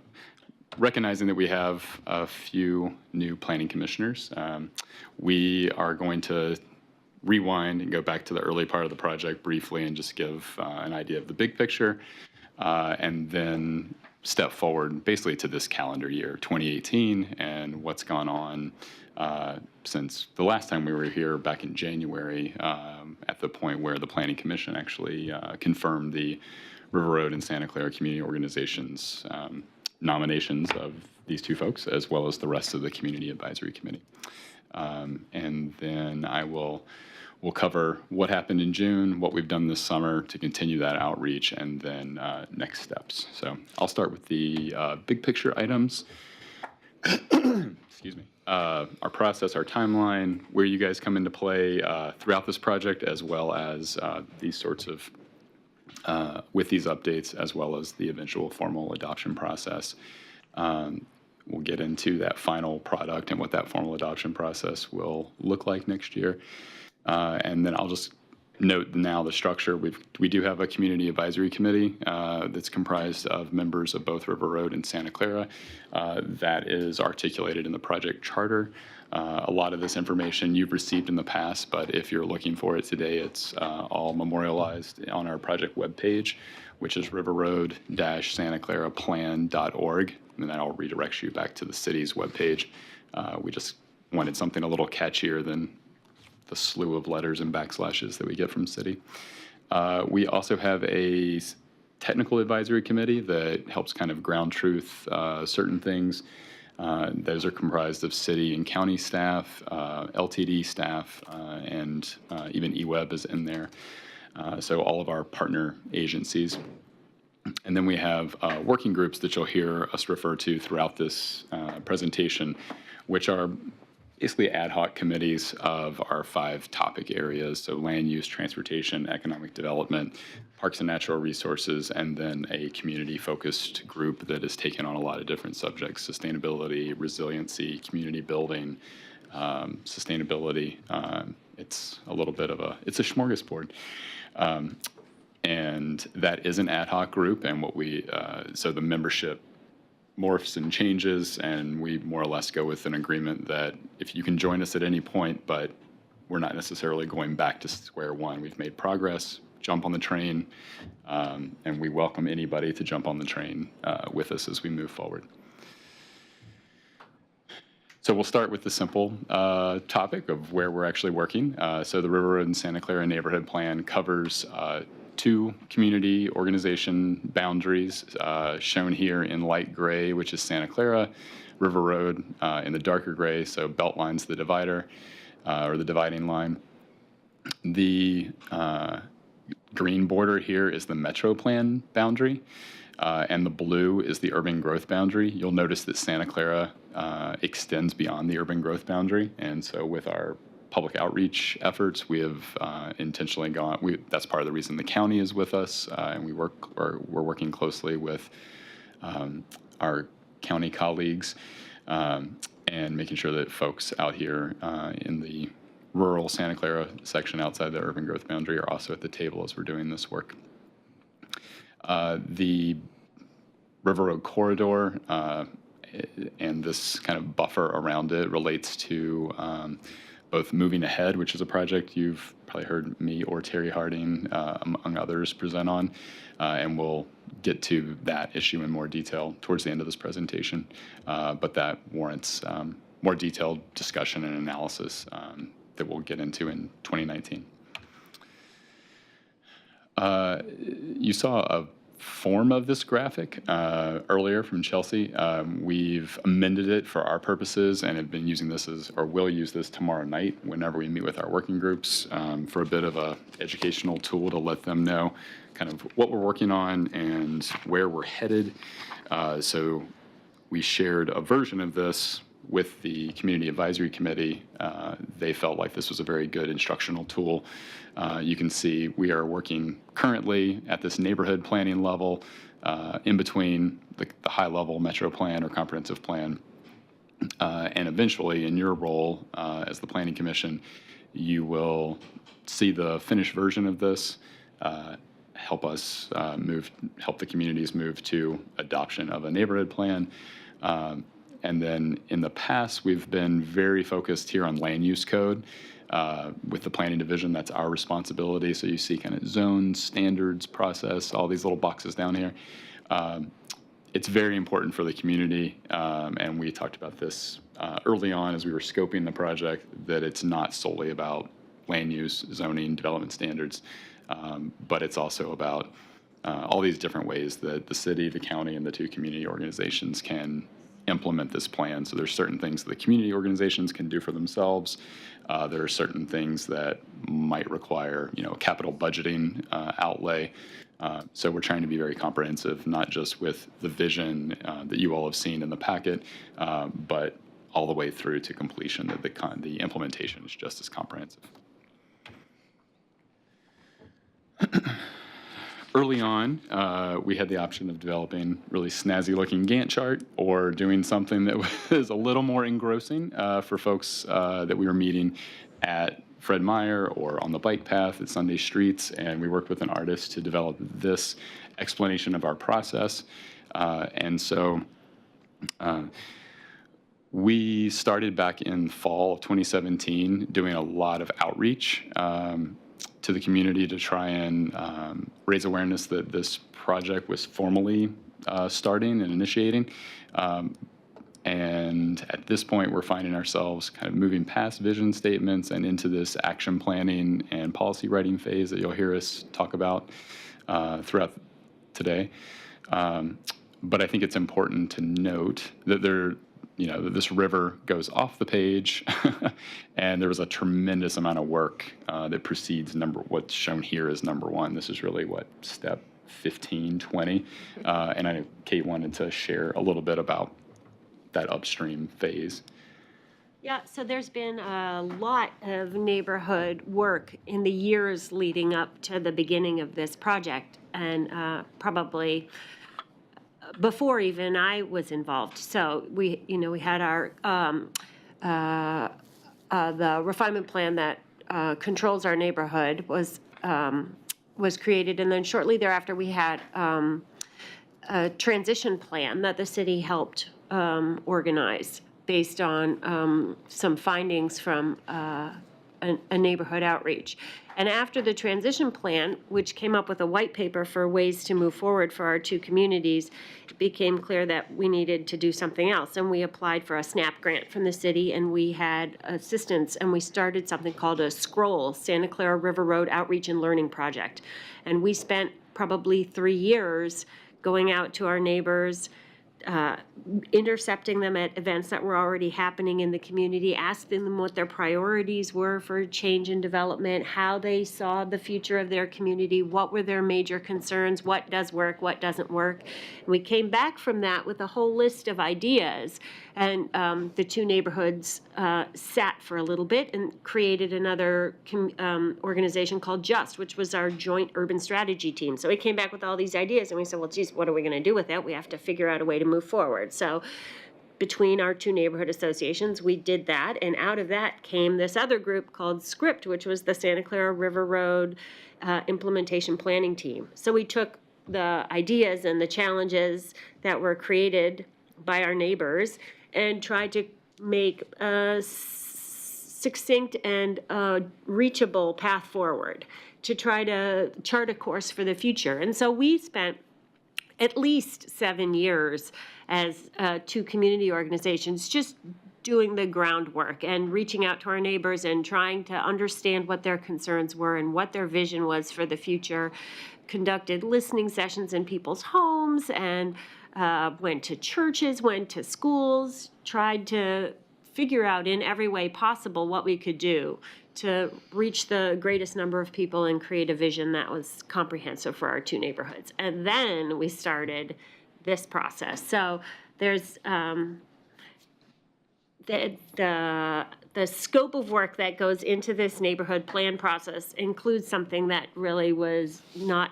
[SPEAKER 9] recognizing that we have a few new planning commissioners, we are going to rewind and go back to the early part of the project briefly and just give an idea of the big picture, and then step forward basically to this calendar year, 2018, and what's gone on since the last time we were here back in January, at the point where the Planning Commission actually confirmed the River Road and Santa Clara Community Organizations nominations of these two folks, as well as the rest of the Community Advisory Committee. And then we'll cover what happened in June, what we've done this summer to continue that outreach, and then next steps. So I'll start with the big picture items. Excuse me. Our process, our timeline, where you guys come into play throughout this project, as well as these sorts of with these updates, as well as the eventual formal adoption process. We'll get into that final product and what that formal adoption process will look like next year. And then I'll just note now the structure. We do have a community advisory committee that's comprised of members of both River Road and Santa Clara. That is articulated in the project charter. A lot of this information you've received in the past, but if you're looking for it today, it's all memorialized on our project webpage, which is riverroad-santaclaraplan.org, and that'll redirect you back to the city's webpage. We just wanted something a little catchier than the slew of letters and backslashes that we get from city. We also have a technical advisory committee that helps kind of ground truth certain things. Those are comprised of city and county staff, LTD staff, and even eWeb is in there. So all of our partner agencies. And then we have working groups that you'll hear us refer to throughout this presentation, which are basically ad hoc committees of our 5 topic areas. So land use, transportation, economic development, parks and natural resources, and then a community-focused group that has taken on a lot of different subjects: sustainability, resiliency, community building, sustainability. It's a little bit of it's a smorgasbord. And that is an ad hoc group, and so the membership morphs and changes, and we more or less go with an agreement that if you can join us at any point, but we're not necessarily going back to square one. We've made progress, jump on the train, and we welcome anybody to jump on the train with us as we move forward. So we'll start with the simple topic of where we're actually working. So the River Road and Santa Clara Neighborhood Plan covers 2 community organization boundaries, shown here in light gray, which is Santa Clara, River Road in the darker gray, so belt line's the divider, or the dividing line. The green border here is the Metro Plan boundary, and the blue is the urban growth boundary. You'll notice that Santa Clara extends beyond the urban growth boundary, and so with our public outreach efforts, we have intentionally gone, that's part of the reason the county is with us, and we're working closely with our county colleagues and making sure that folks out here in the rural Santa Clara section outside the urban growth boundary are also at the table as we're doing this work. The River Road corridor and this kind of buffer around it relates to both Moving Ahead, which is a project you've probably heard me or Terry Harding, among others, present on, and we'll get to that issue in more detail towards the end of this presentation, but that warrants more detailed discussion and analysis that we'll get into in 2019. You saw a form of this graphic earlier from Chelsea. We've amended it for our purposes and have been using this or will use this tomorrow night whenever we meet with our working groups for a bit of a educational tool to let them know kind of what we're working on and where we're headed. So we shared a version of this with the Community Advisory Committee. They felt like this was a very good instructional tool. You can see we are working currently at this neighborhood planning level in between the high-level metro plan or comprehensive plan. And eventually, in your role as the Planning Commission, you will see the finished version of this, help us help the communities move to adoption of a neighborhood plan. And then in the past, we've been very focused here on land use code. With the planning division, that's our responsibility. So you see kind of zones, standards, process, all these little boxes down here. It's very important for the community, and we talked about this early on as we were scoping the project, that it's not solely about land use, zoning, development standards, but it's also about all these different ways that the city, the county, and the 2 community organizations can implement this plan. So there's certain things that the community organizations can do for themselves. There are certain things that might require, capital budgeting outlay. So we're trying to be very comprehensive, not just with the vision that you all have seen in the packet, but all the way through to completion, that the implementation is just as comprehensive. Early on, we had the option of developing really snazzy-looking Gantt chart or doing something that was a little more engrossing for folks that we were meeting at Fred Meyer or on the bike path at Sunday Streets, and we worked with an artist to develop this explanation of our process. And so we started back in fall of 2017 doing a lot of outreach to the community to try and raise awareness that this project was formally starting and initiating. And at this point, we're finding ourselves kind of moving past vision statements and into this action planning and policy writing phase that you'll hear us talk about throughout today. But I think it's important to note that that this river goes off the page, and there was a tremendous amount of work that precedes what's shown here as number 1. This is really step 15, 20. And I know Kate wanted to share a little bit about that upstream phase.
[SPEAKER 10] Yeah, so there's been a lot of neighborhood work in the years leading up to the beginning of this project, and probably before even I was involved. So we had our the refinement plan that controls our neighborhood was created, and then shortly thereafter we had a transition plan that the city helped organize based on some findings from a neighborhood outreach. And after the transition plan, which came up with a white paper for ways to move forward for our two communities, it became clear that we needed to do something else. And we applied for a SNAP grant from the city, and we had assistance, and we started something called a SCROLL, Santa Clara River Road Outreach and Learning Project. And we spent probably 3 years going out to our neighbors, intercepting them at events that were already happening in the community, asking them what their priorities were for change and development, how they saw the future of their community, what were their major concerns, what does work, what doesn't work. And we came back from that with a whole list of ideas. And the two neighborhoods sat for a little bit and created another organization called JUST, which was our joint urban strategy team. So we came back with all these ideas, and we said, well, geez, what are we going to do with it? We have to figure out a way to move forward. So between our two neighborhood associations, we did that. And out of that came this other group called SCRIPT, which was the Santa Clara River Road Implementation Planning Team. So we took the ideas and the challenges that were created by our neighbors and tried to make a succinct and reachable path forward to try to chart a course for the future. And so we spent at least 7 years as two community organizations just doing the groundwork and reaching out to our neighbors and trying to understand what their concerns were and what their vision was for the future. Conducted listening sessions in people's homes and went to churches, went to schools, tried to figure out in every way possible what we could do to reach the greatest number of people and create a vision that was comprehensive for our two neighborhoods. And then we started this process. So there's the scope of work that goes into this neighborhood plan process includes something that really was not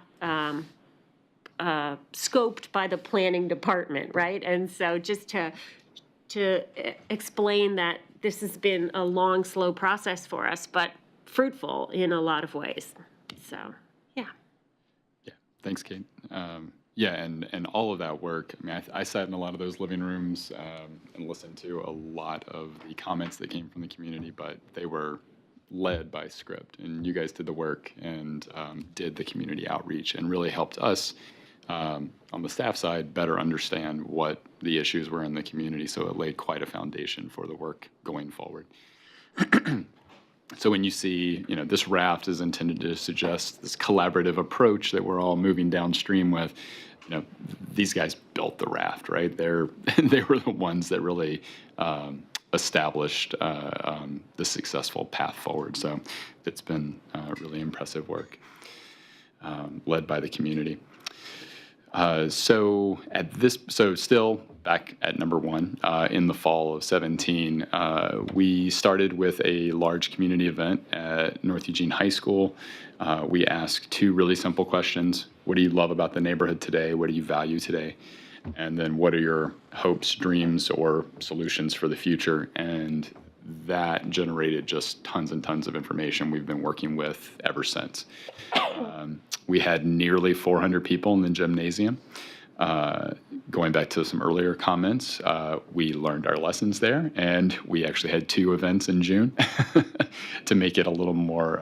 [SPEAKER 10] scoped by the planning department, right? And so just to explain that this has been a long, slow process for us, but fruitful in a lot of ways. So, yeah.
[SPEAKER 9] Yeah, thanks, Kate. Yeah, and all of that work, I mean, I sat in a lot of those living rooms and listened to a lot of the comments that came from the community, but they were led by Script, and you guys did the work and did the community outreach and really helped us on the staff side better understand what the issues were in the community, so it laid quite a foundation for the work going forward. So when you see, this raft is intended to suggest this collaborative approach that we're all moving downstream with, these guys built the raft, right? They were the ones that really established the successful path forward. So it's been really impressive work led by the community. So still back at number one, in the fall of 17, we started with a large community event at North Eugene High School. We asked two really simple questions. What do you love about the neighborhood today? What do you value today? And then what are your hopes, dreams, or solutions for the future? And that generated just tons and tons of information we've been working with ever since. We had nearly 400 people in the gymnasium. Going back to some earlier comments, we learned our lessons there, and we actually had 2 events in June to make it a little more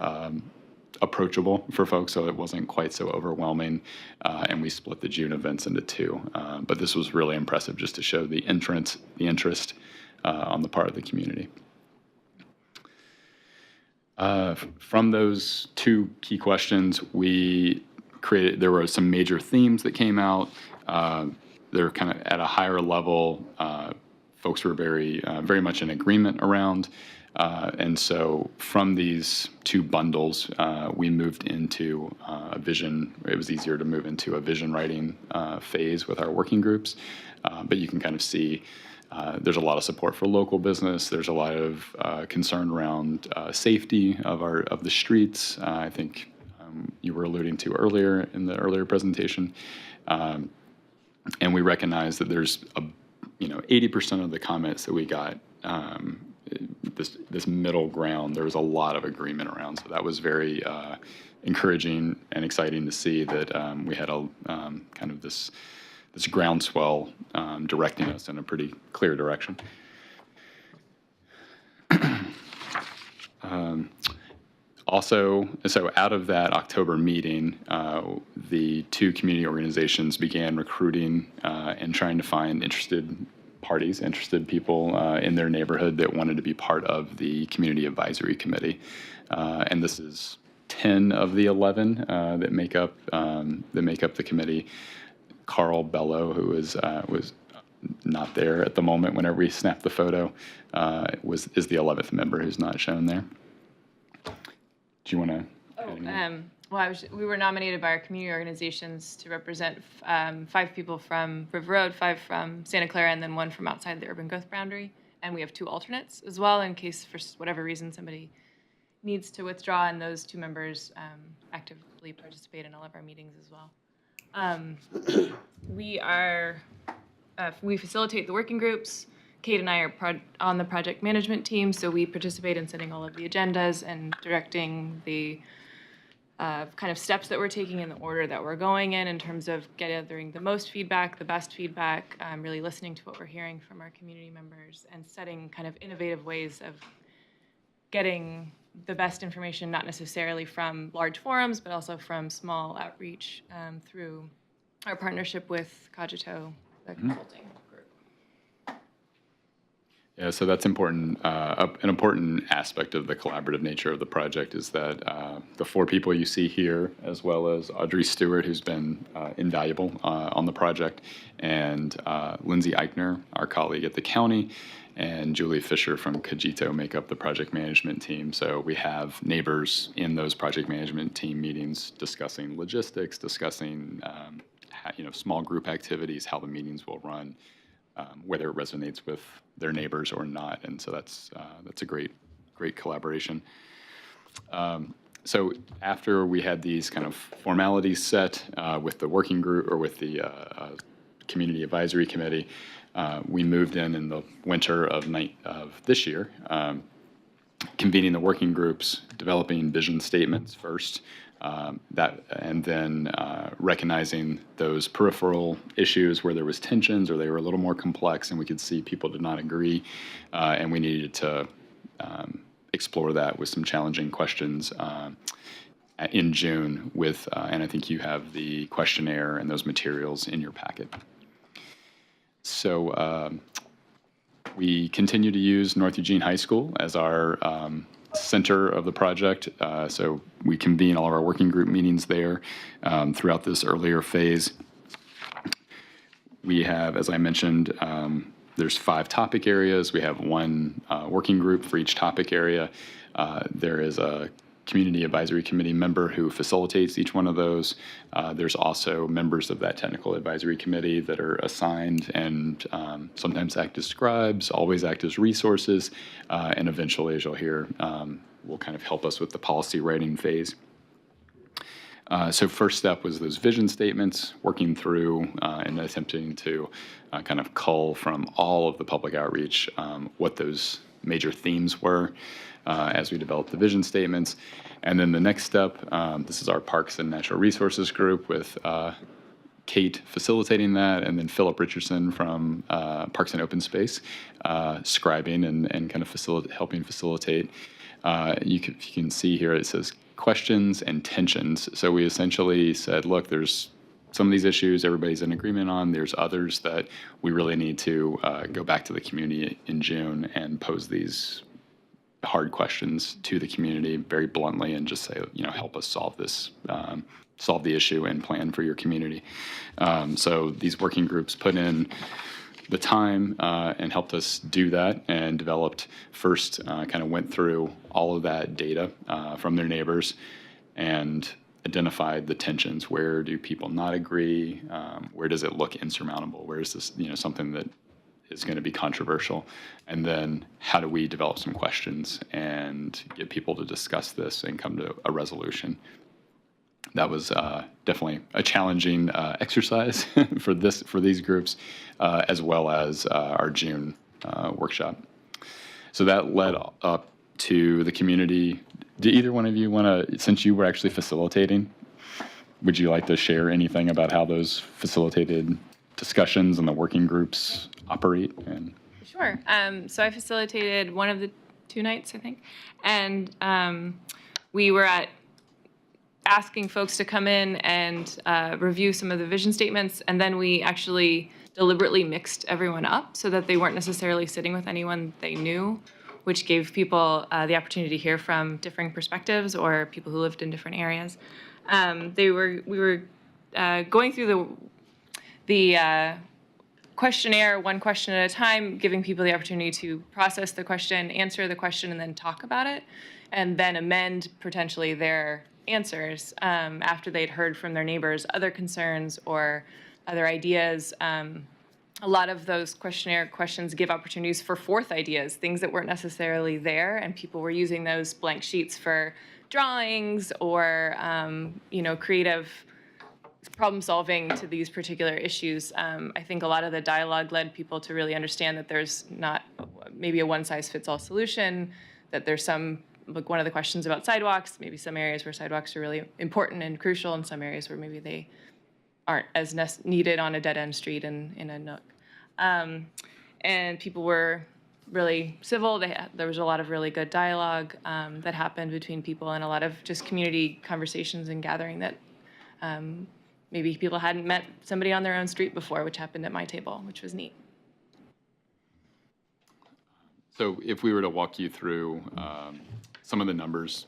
[SPEAKER 9] approachable for folks, so it wasn't quite so overwhelming, and we split the June events into 2. But this was really impressive just to show the interest on the part of the community. From those 2 key questions, there were some major themes that came out. They're kind of at a higher level. Folks were very much in agreement around. And so from these 2 bundles, we moved into a vision. It was easier to move into a vision writing phase with our working groups. But you can kind of see there's a lot of support for local business. There's a lot of concern around safety of the streets. I think you were alluding to earlier in the earlier presentation. And we recognize that there's 80% of the comments that we got, this middle ground, there was a lot of agreement around. So that was very encouraging and exciting to see that we had a kind of this groundswell directing us in a pretty clear direction. Also, so out of that October meeting, the two community organizations began recruiting and trying to find interested parties, interested people in their neighborhood that wanted to be part of the Community Advisory Committee. And this is 10 of the 11 that make up the committee. Carl Bello, who was not there at the moment whenever we snapped the photo, is the 11th member who's not shown there. Do you want to?
[SPEAKER 11] Well, we were nominated by our community organizations to represent 5 people from River Road, 5 from Santa Clara, and then 1 from outside the urban growth boundary. And we have 2 alternates as well in case for whatever reason somebody needs to withdraw, and those 2 members actively participate in all of our meetings as well. We facilitate the working groups. Kate and I are on the project management team, so we participate in setting all of the agendas and directing the kind of steps that we're taking in the order that we're going in terms of gathering the most feedback, the best feedback, really listening to what we're hearing from our community members, and setting kind of innovative ways of getting the best information, not necessarily from large forums, but also from small outreach through our partnership with Cogito, the consulting group.
[SPEAKER 9] Yeah, so that's important. An important aspect of the collaborative nature of the project is that the 4 people you see here, as well as Audrey Stewart, who's been invaluable on the project, and Lindsay Eichner, our colleague at the county, and Julie Fisher from Cogito make up the project management team. So we have neighbors in those project management team meetings discussing logistics, discussing small group activities, how the meetings will run, whether it resonates with their neighbors or not. And so that's a great collaboration. So after we had these kind of formalities set with the working group or with the Community Advisory Committee, we moved in the winter of this year, convening the working groups, developing vision statements first, and then recognizing those peripheral issues where there was tensions or they were a little more complex and we could see people did not agree, and we needed to explore that with some challenging questions in June with, and I think you have the questionnaire and those materials in your packet. So we continue to use North Eugene High School as our center of the project. So we convene all of our working group meetings there throughout this earlier phase. We have, as I mentioned, there's 5 topic areas. We have 1 working group for each topic area. There is a Community Advisory Committee member who facilitates each one of those. There's also members of that Technical Advisory Committee that are assigned and sometimes act as scribes, always act as resources, and eventually, as you'll hear, will kind of help us with the policy writing phase. So first step was those vision statements, working through and attempting to kind of cull from all of the public outreach what those major themes were as we developed the vision statements. And then the next step, this is our Parks and Natural Resources group with Kate facilitating that, and then Philip Richardson from Parks and Open Space scribing and kind of helping facilitate. You can see here it says questions and tensions. So we essentially said, look, there's some of these issues everybody's in agreement on. There's others that we really need to go back to the community in June and pose these hard questions to the community very bluntly and just say, help us solve this, solve the issue and plan for your community. So these working groups put in the time and helped us do that and developed first, kind of went through all of that data from their neighbors and identified the tensions. Where do people not agree? Where does it look insurmountable? Where is this, something that is going to be controversial? And then how do we develop some questions and get people to discuss this and come to a resolution? That was definitely a challenging exercise for these groups, as well as our June workshop. So that led up to the community. Do either one of you want to, since you were actually facilitating, would you like to share anything about how those facilitated discussions and the working groups operate? And
[SPEAKER 11] Sure. So I facilitated one of the 2 nights, I think, and we were asking folks to come in and review some of the vision statements, and then we actually deliberately mixed everyone up so that they weren't necessarily sitting with anyone they knew, which gave people the opportunity to hear from differing perspectives or people who lived in different areas. We were going through the questionnaire one question at a time, giving people the opportunity to process the question, answer the question, and then talk about it, and then amend potentially their answers after they'd heard from their neighbors other concerns or other ideas. A lot of those questionnaire questions give opportunities for fourth ideas, things that weren't necessarily there, and people were using those blank sheets for drawings or creative problem solving to these particular issues. I think a lot of the dialogue led people to really understand that there's not maybe a one-size-fits-all solution, that there's some, like one of the questions about sidewalks, maybe some areas where sidewalks are really important and crucial, and some areas where maybe they aren't as needed on a dead-end street in a nook. And people were really civil. There was a lot of really good dialogue that happened between people, and a lot of just community conversations and gathering that maybe people hadn't met somebody on their own street before, which happened at my table, which was neat.
[SPEAKER 9] So if we were to walk you through some of the numbers,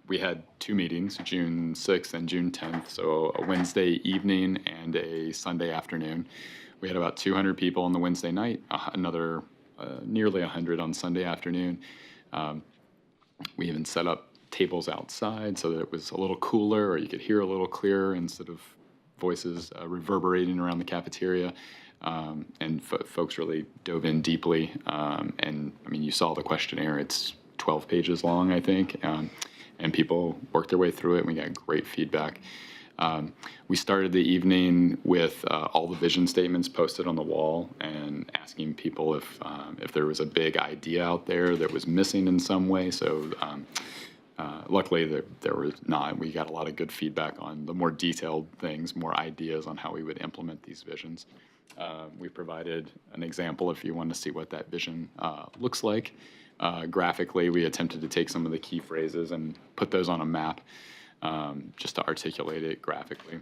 [SPEAKER 9] we had 2 meetings, June 6th and June 10th, so a Wednesday evening and a Sunday afternoon. We had about 200 people on the Wednesday night, another nearly 100 on Sunday afternoon. We even set up tables outside so that it was a little cooler, or you could hear a little clearer instead of voices reverberating around the cafeteria. And folks really dove in deeply. And I mean, you saw the questionnaire, it's 12 pages long, I think. And people worked their way through it, and we got great feedback. We started the evening with all the vision statements posted on the wall and asking people if there was a big idea out there that was missing in some way. So luckily there was not. We got a lot of good feedback on the more detailed things, more ideas on how we would implement these visions. We provided an example if you want to see what that vision looks like. Graphically, we attempted to take some of the key phrases and put those on a map just to articulate it graphically.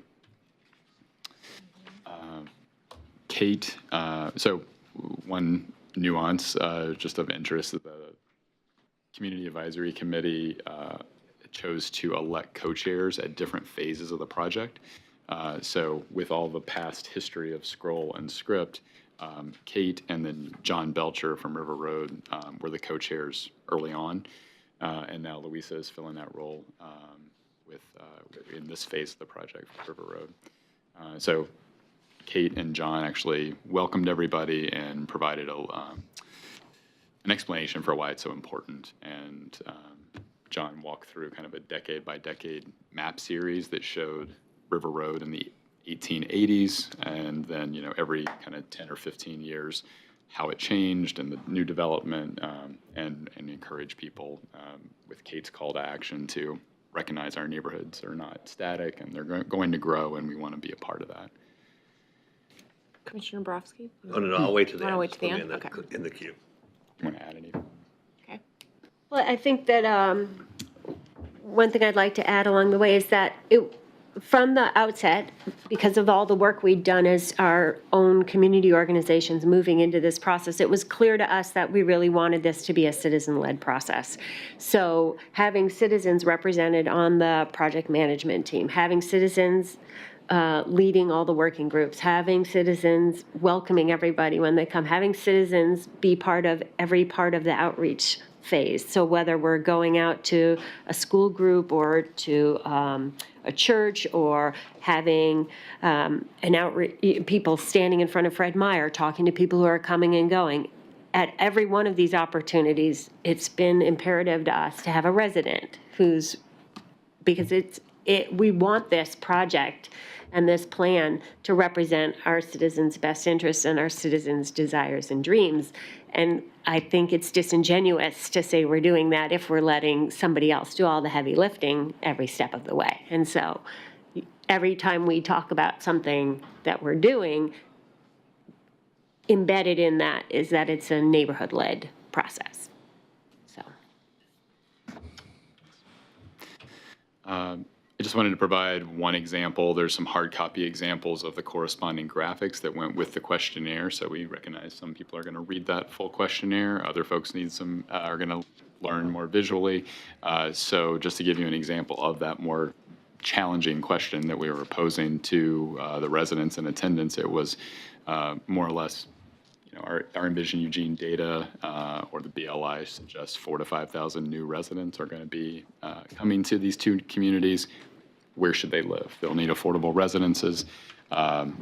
[SPEAKER 9] Kate, so one nuance just of interest, that the Community Advisory Committee chose to elect co-chairs at different phases of the project. So with all the past history of Scroll and Script, Kate and then John Belcher from River Road were the co-chairs early on, and now Louisa is filling that role in this phase of the project for River Road. So Kate and John actually welcomed everybody and provided an explanation for why it's so important. And John walked through kind of a decade-by-decade map series that showed River Road in the 1880s, and then every kind of 10 or 15 years how it changed and the new development, and encourage people with Kate's call to action to recognize our neighborhoods are not static and they're going to grow, and we want to be a part of that.
[SPEAKER 1] Commissioner Borowski?
[SPEAKER 3] Oh, no, I'll wait to the end.
[SPEAKER 1] Wait to the
[SPEAKER 3] Put
[SPEAKER 1] end?
[SPEAKER 3] me
[SPEAKER 1] Okay.
[SPEAKER 3] in the queue.
[SPEAKER 9] You want to add anything?
[SPEAKER 1] Okay.
[SPEAKER 10] Well, I think that one thing I'd like to add along the way is that from the outset, because of all the work we'd done as our own community organizations moving into this process, it was clear to us that we really wanted this to be a citizen-led process. So having citizens represented on the project management team, having citizens leading all the working groups, having citizens welcoming everybody when they come, having citizens be part of every part of the outreach phase. So whether we're going out to a school group or to a church, or having an outreach, people standing in front of Fred Meyer talking to people who are coming and going, at every one of these opportunities, it's been imperative to us to have a resident because we want this project and this plan to represent our citizens' best interests and our citizens' desires and dreams. And I think it's disingenuous to say we're doing that if we're letting somebody else do all the heavy lifting every step of the way. And so every time we talk about something that we're doing, embedded in that is that it's a neighborhood-led process. So.
[SPEAKER 9] I just wanted to provide one example. There's some hard copy examples of the corresponding graphics that went with the questionnaire. So we recognize some people are going to read that full questionnaire. Other folks need some, are going to learn more visually. So just to give you an example of that more challenging question that we were posing to the residents in attendance, it was more or less, our Envision Eugene data or the BLI suggests 4,000 to 5,000 new residents are going to be coming to these two communities. Where should they live? They'll need affordable residences.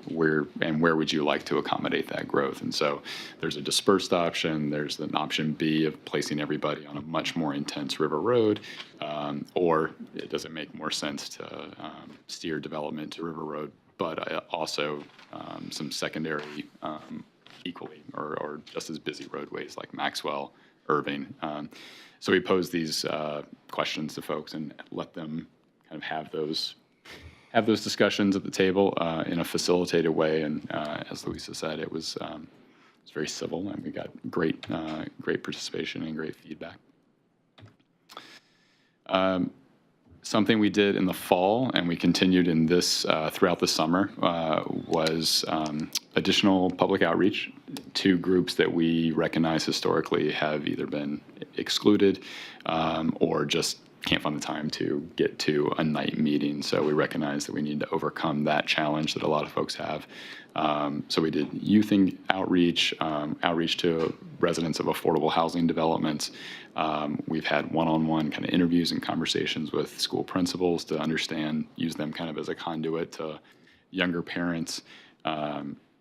[SPEAKER 9] Where would you like to accommodate that growth? And so there's a dispersed option. There's an option B of placing everybody on a much more intense river road, or does it make more sense to steer development to river road, but also some secondary equally or just as busy roadways like Maxwell, Irving. So we pose these questions to folks and let them kind of have those discussions at the table in a facilitated way. And as Louisa said, it was very civil, and we got great participation and great feedback. Something we did in the fall, and we continued in this throughout the summer, was additional public outreach to groups that we recognize historically have either been excluded or just can't find the time to get to a night meeting. So we recognize that we need to overcome that challenge that a lot of folks have. So we did youth outreach, outreach to residents of affordable housing developments. We've had one-on-one kind of interviews and conversations with school principals to understand, use them kind of as a conduit to younger parents.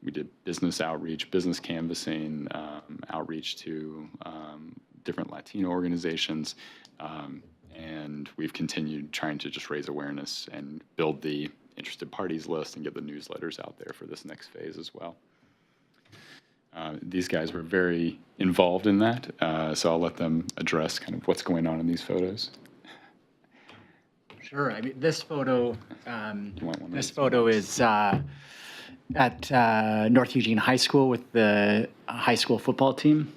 [SPEAKER 9] We did business outreach, business canvassing, outreach to different Latino organizations. And we've continued trying to just raise awareness and build the interested parties list and get the newsletters out there for this next phase as well. These guys were very involved in that, so I'll let them address kind of what's going on in these photos.
[SPEAKER 12] Sure. I mean, this photo is at North Eugene High School with the high school football team.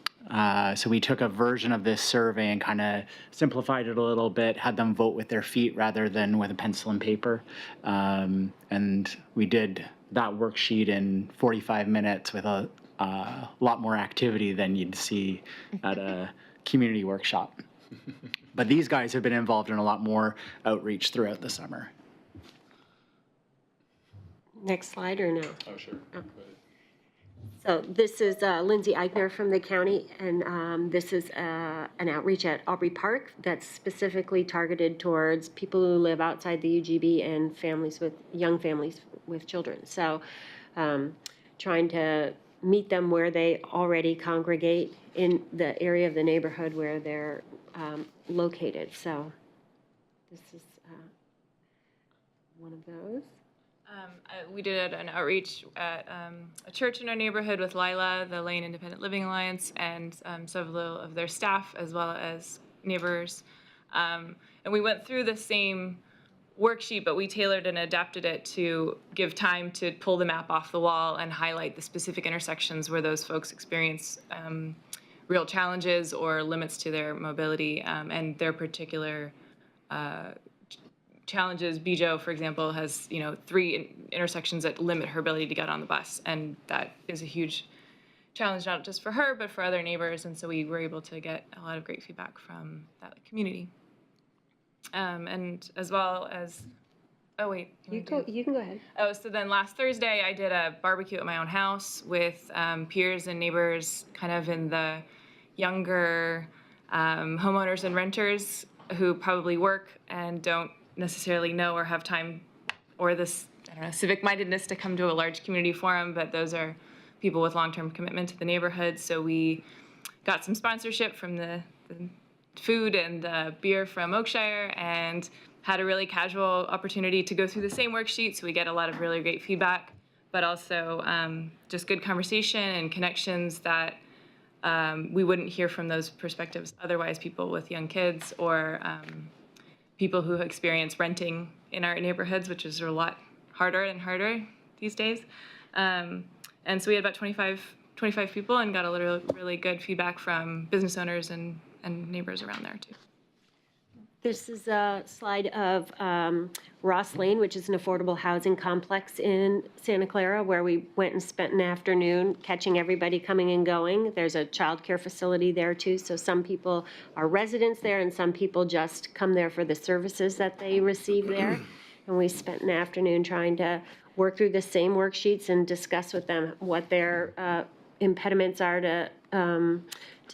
[SPEAKER 12] So we took a version of this survey and kind of simplified it a little bit, had them vote with their feet rather than with a pencil and paper. And we did that worksheet in 45 minutes with a lot more activity than you'd see at a community workshop. But these guys have been involved in a lot more outreach throughout the summer.
[SPEAKER 10] Next slide or no?
[SPEAKER 9] Oh, sure.
[SPEAKER 10] Oh. So this is Lindsay Eichner from the county, and this is an outreach at Aubrey Park that's specifically targeted towards people who live outside the UGB and young families with children. So trying to meet them where they already congregate in the area of the neighborhood where they're located. So this is one of those.
[SPEAKER 11] We did an outreach at a church in our neighborhood with Lila, the Lane Independent Living Alliance, and several of their staff, as well as neighbors. And we went through the same worksheet, but we tailored and adapted it to give time to pull the map off the wall and highlight the specific intersections where those folks experience real challenges or limits to their mobility and their particular challenges. Bijo, for example, has 3 intersections that limit her ability to get on the bus, and that is a huge challenge not just for her but for other neighbors. And so we were able to get a lot of great feedback from that community, and as well as
[SPEAKER 10] you can go ahead.
[SPEAKER 11] So then last Thursday I did a barbecue at my own house with peers and neighbors, kind of in the younger homeowners and renters who probably work and don't necessarily know or have time or this, civic mindedness to come to a large community forum, but those are people with long-term commitment to the neighborhood. So we got some sponsorship from the food and the beer from Oakshire and had a really casual opportunity to go through the same worksheet. So we get a lot of really great feedback, but also just good conversation and connections that we wouldn't hear from those perspectives otherwise, people with young kids or people who experience renting in our neighborhoods, which is a lot harder and harder these days. And so we had about 25 people and got a really good feedback from business owners and neighbors around there too.
[SPEAKER 10] This is a slide of Ross Lane, which is an affordable housing complex in Santa Clara, where we went and spent an afternoon catching everybody coming and going. There's a childcare facility there too, so some people are residents there and some people just come there for the services that they receive there. And we spent an afternoon trying to work through the same worksheets and discuss with them what their impediments are to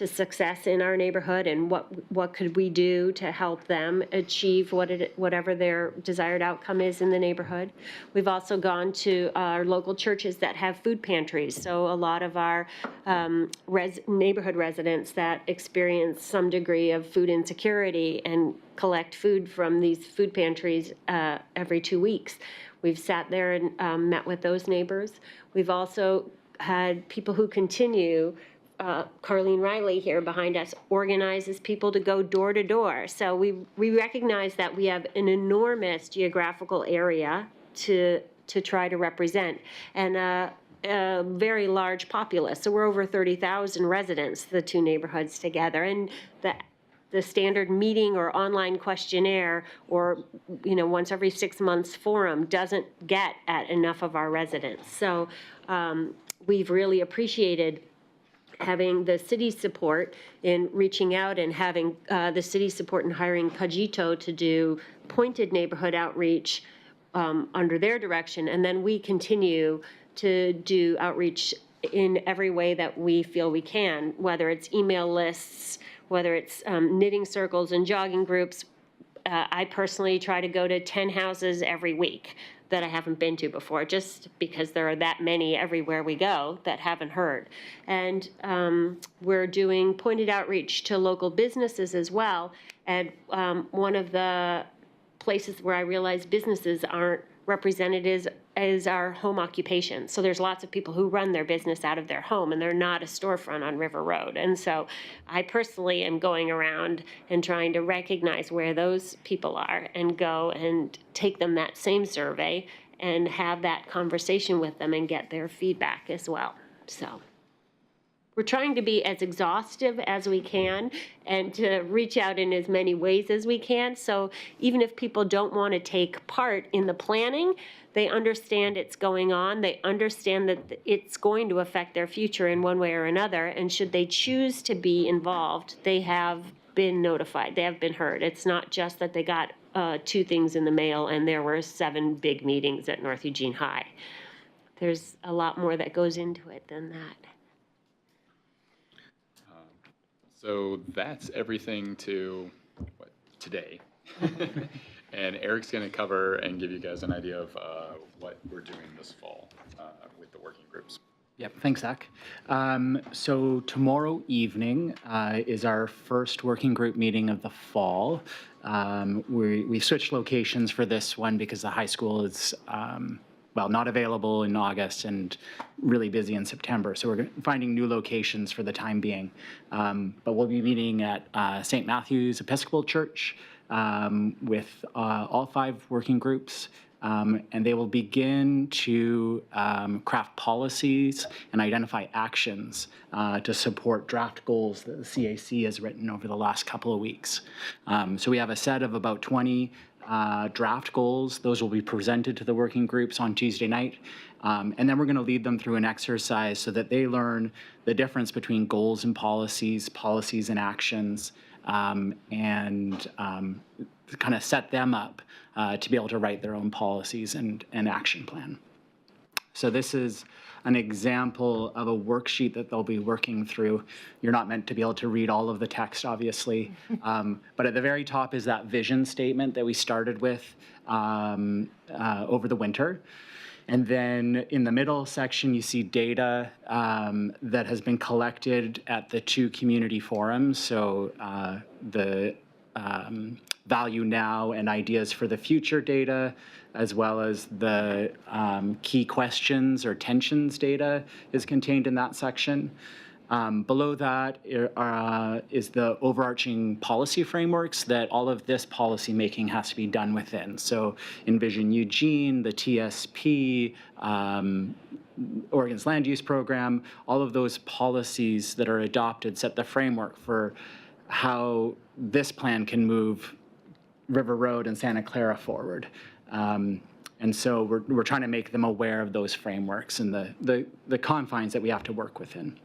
[SPEAKER 10] success in our neighborhood and what could we do to help them achieve whatever their desired outcome is in the neighborhood. We've also gone to our local churches that have food pantries. So a lot of our neighborhood residents that experience some degree of food insecurity and collect food from these food pantries every 2 weeks. We've sat there and met with those neighbors. We've also had people who continue. Carlene Riley here behind us organizes people to go door to door. So we recognize that we have an enormous geographical area to try to represent and a very large populace. So we're over 30,000 residents, the two neighborhoods together, and the standard meeting or online questionnaire or once every 6 months forum doesn't get at enough of our residents. So we've really appreciated having the city's support in reaching out and having the city's support in hiring Cogito to do pointed neighborhood outreach under their direction. And then we continue to do outreach in every way that we feel we can, whether it's email lists, whether it's knitting circles and jogging groups. I personally try to go to 10 houses every week that I haven't been to before, just because there are that many everywhere we go that haven't heard. And we're doing pointed outreach to local businesses as well. And one of the places where I realize businesses aren't represented is our home occupation. So there's lots of people who run their business out of their home and they're not a storefront on River Road. And so I personally am going around and trying to recognize where those people are and go and take them that same survey and have that conversation with them and get their feedback as well. So we're trying to be as exhaustive as we can and to reach out in as many ways as we can. So even if people don't want to take part in the planning, they understand it's going on. They understand that it's going to affect their future in one way or another. And should they choose to be involved, they have been notified. They have been heard. It's not just that they got 2 things in the mail and there were 7 big meetings at North Eugene High. There's a lot more that goes into it than that.
[SPEAKER 9] So that's everything to today. And Eric's going to cover and give you guys an idea of what we're doing this fall with the working groups.
[SPEAKER 12] Yep, thanks, Zach. So tomorrow evening is our first working group meeting of the fall. We switched locations for this one because the high school is not available in August and really busy in September. So we're finding new locations for the time being. But we'll be meeting at St. Matthew's Episcopal Church with all 5 working groups. And they will begin to craft policies and identify actions to support draft goals that the CAC has written over the last couple of weeks. So we have a set of about 20 draft goals. Those will be presented to the working groups on Tuesday night. And then we're going to lead them through an exercise so that they learn the difference between goals and policies and actions, and kind of set them up to be able to write their own policies and action plan. So this is an example of a worksheet that they'll be working through. You're not meant to be able to read all of the text, obviously, but at the very top is that vision statement that we started with over the winter. And then in the middle section, you see data that has been collected at the 2 community forums. So the value now and ideas for the future data, as well as the key questions or tensions data is contained in that section. Below that is the overarching policy frameworks that all of this policy making has to be done within. So Envision Eugene, the TSP, Oregon's land use program, all of those policies that are adopted set the framework for how this plan can move River Road and Santa Clara forward. And so we're trying to make them aware of those frameworks and the confines that we have to work within.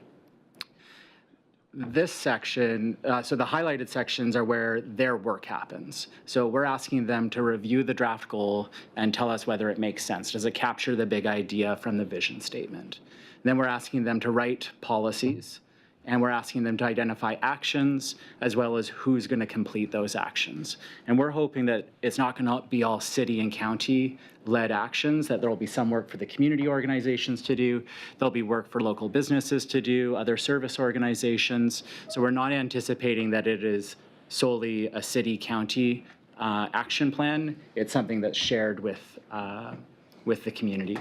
[SPEAKER 12] This section, so the highlighted sections are where their work happens. So we're asking them to review the draft goal and tell us whether it makes sense. Does it capture the big idea from the vision statement? Then we're asking them to write policies, and we're asking them to identify actions as well as who's going to complete those actions. And we're hoping that it's not going to be all city and county led actions, that there will be some work for the community organizations to do. There'll be work for local businesses to do, other service organizations. So we're not anticipating that it is solely a city county action plan. It's something that's shared with the community.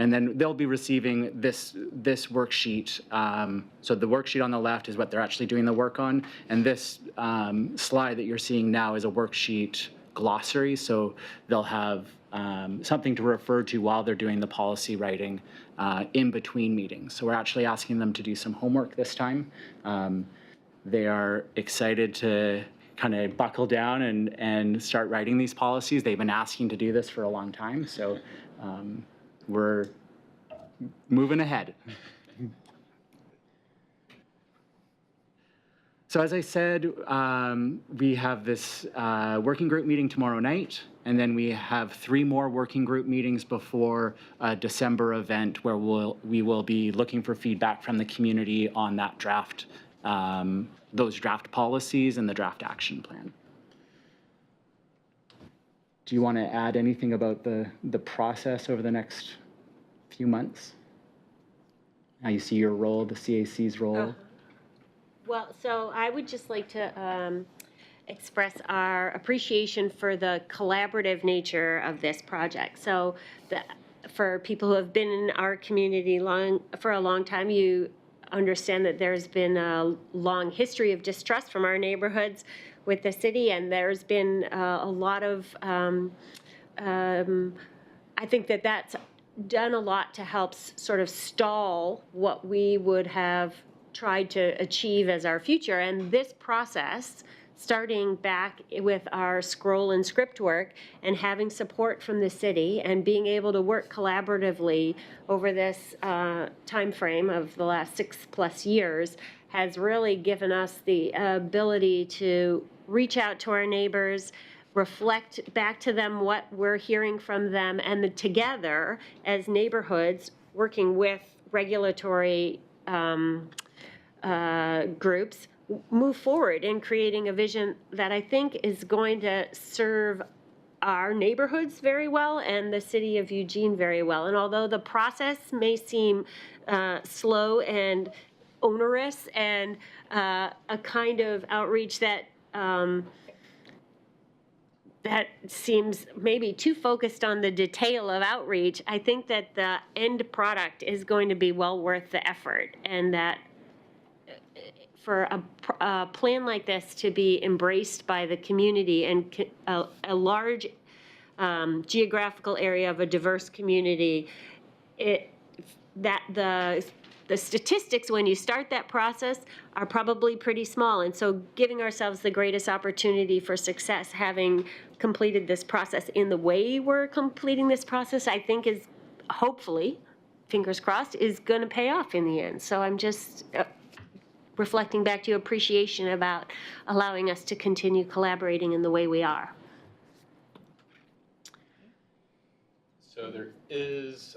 [SPEAKER 12] And then they'll be receiving this worksheet. So the worksheet on the left is what they're actually doing the work on. And this slide that you're seeing now is a worksheet glossary. So they'll have something to refer to while they're doing the policy writing in between meetings. So we're actually asking them to do some homework this time. They are excited to kind of buckle down and start writing these policies. They've been asking to do this for a long time. So we're moving ahead. So as I said, we have this working group meeting tomorrow night, and then we have 3 more working group meetings before a December event where we will be looking for feedback from the community on that draft, those draft policies and the draft action plan. Do you want to add anything about the process over the next few months? How you see your role, the CAC's role?
[SPEAKER 10] Well, so I would just like to express our appreciation for the collaborative nature of this project. So for people who have been in our community for a long time, you understand that there's been a long history of distrust from our neighborhoods with the city, and there's been a lot of, I think that's done a lot to help sort of stall what we would have tried to achieve as our future. And this process, starting back with our scroll and script work and having support from the city and being able to work collaboratively over this time frame of the last 6+ years, has really given us the ability to reach out to our neighbors, reflect back to them what we're hearing from them, and together as neighborhoods working with regulatory groups, move forward in creating a vision that I think is going to serve our neighborhoods very well and the city of Eugene very well. And although the process may seem slow and onerous and a kind of outreach that that seems maybe too focused on the detail of outreach, I think that the end product is going to be well worth the effort, and that for a plan like this to be embraced by the community and a large geographical area of a diverse community, the statistics when you start that process are probably pretty small. And so giving ourselves the greatest opportunity for success, having completed this process in the way we're completing this process, I think is hopefully, fingers crossed, is going to pay off in the end. So I'm just reflecting back to your appreciation about allowing us to continue collaborating in the way we are.
[SPEAKER 9] So there is,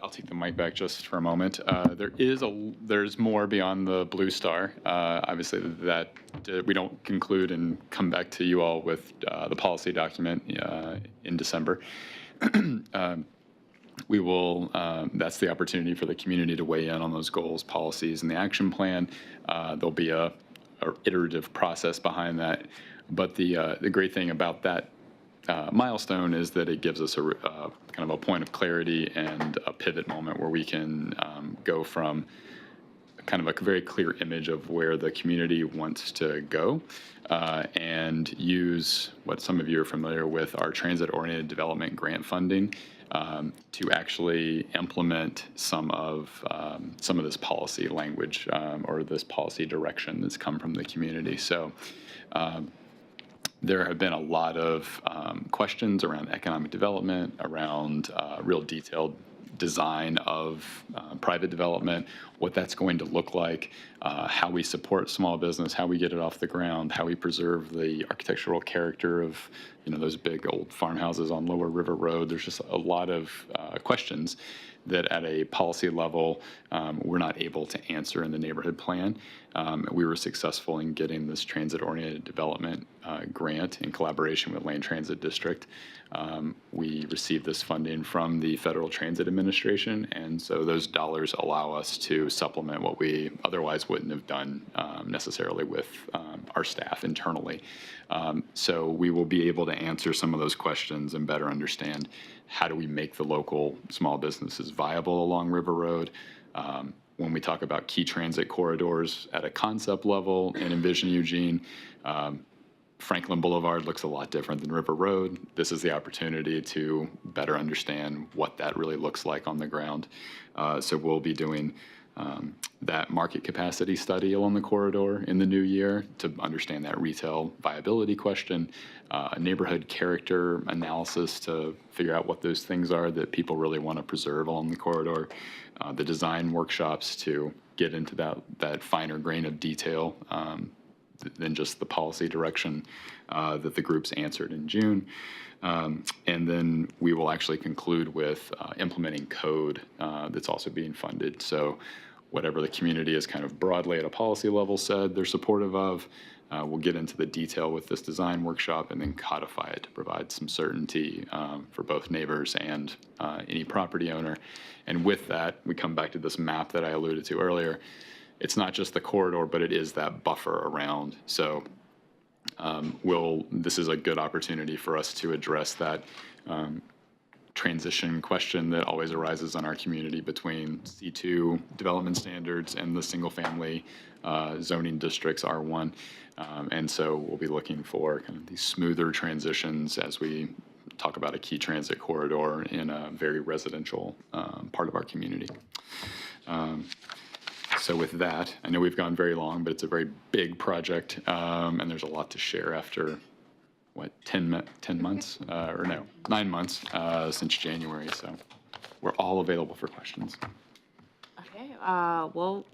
[SPEAKER 9] I'll take the mic back just for a moment. There's more beyond the blue star. Obviously that we don't conclude and come back to you all with the policy document in December. We will, that's the opportunity for the community to weigh in on those goals, policies, and the action plan. There'll be a iterative process behind that. But the great thing about that milestone is that it gives us a kind of a point of clarity and a pivot moment where we can go from kind of a very clear image of where the community wants to go and use what some of you are familiar with, our transit-oriented development grant funding, to actually implement some of this policy language or this policy direction that's come from the community. So There have been a lot of questions around economic development, around real detailed design of private development, what that's going to look like, how we support small business, how we get it off the ground, how we preserve the architectural character of, those big old farmhouses on Lower River Road. There's just a lot of questions that at a policy level, we're not able to answer in the neighborhood plan. We were successful in getting this transit-oriented development grant in collaboration with Land Transit District. We received this funding from the Federal Transit Administration, and so those dollars allow us to supplement what we otherwise wouldn't have done necessarily with our staff internally. So we will be able to answer some of those questions and better understand how do we make the local small businesses viable along River Road. When we talk about key transit corridors at a concept level in Envision Eugene, Franklin Boulevard looks a lot different than River Road. This is the opportunity to better understand what that really looks like on the ground. So we'll be doing that market capacity study along the corridor in the new year to understand that retail viability question, a neighborhood character analysis to figure out what those things are that people really want to preserve along the corridor, the design workshops to get into that finer grain of detail than just the policy direction that the groups answered in June. And then we will actually conclude with implementing code that's also being funded. So whatever the community is kind of broadly at a policy level said they're supportive of, we'll get into the detail with this design workshop and then codify it to provide some certainty for both neighbors and any property owner. And with that, we come back to this map that I alluded to earlier. It's not just the corridor, but it is that buffer around. So this is a good opportunity for us to address that transition question that always arises in our community between C2 development standards and the single-family zoning districts, R1. And so we'll be looking for kind of these smoother transitions as we talk about a key transit corridor in a very residential part of our community. So with that, I know we've gone very long, but it's a very big project, and there's a lot to share after, 10 months, or no, 9 months since January. So we're all available for questions.
[SPEAKER 1] Okay, well,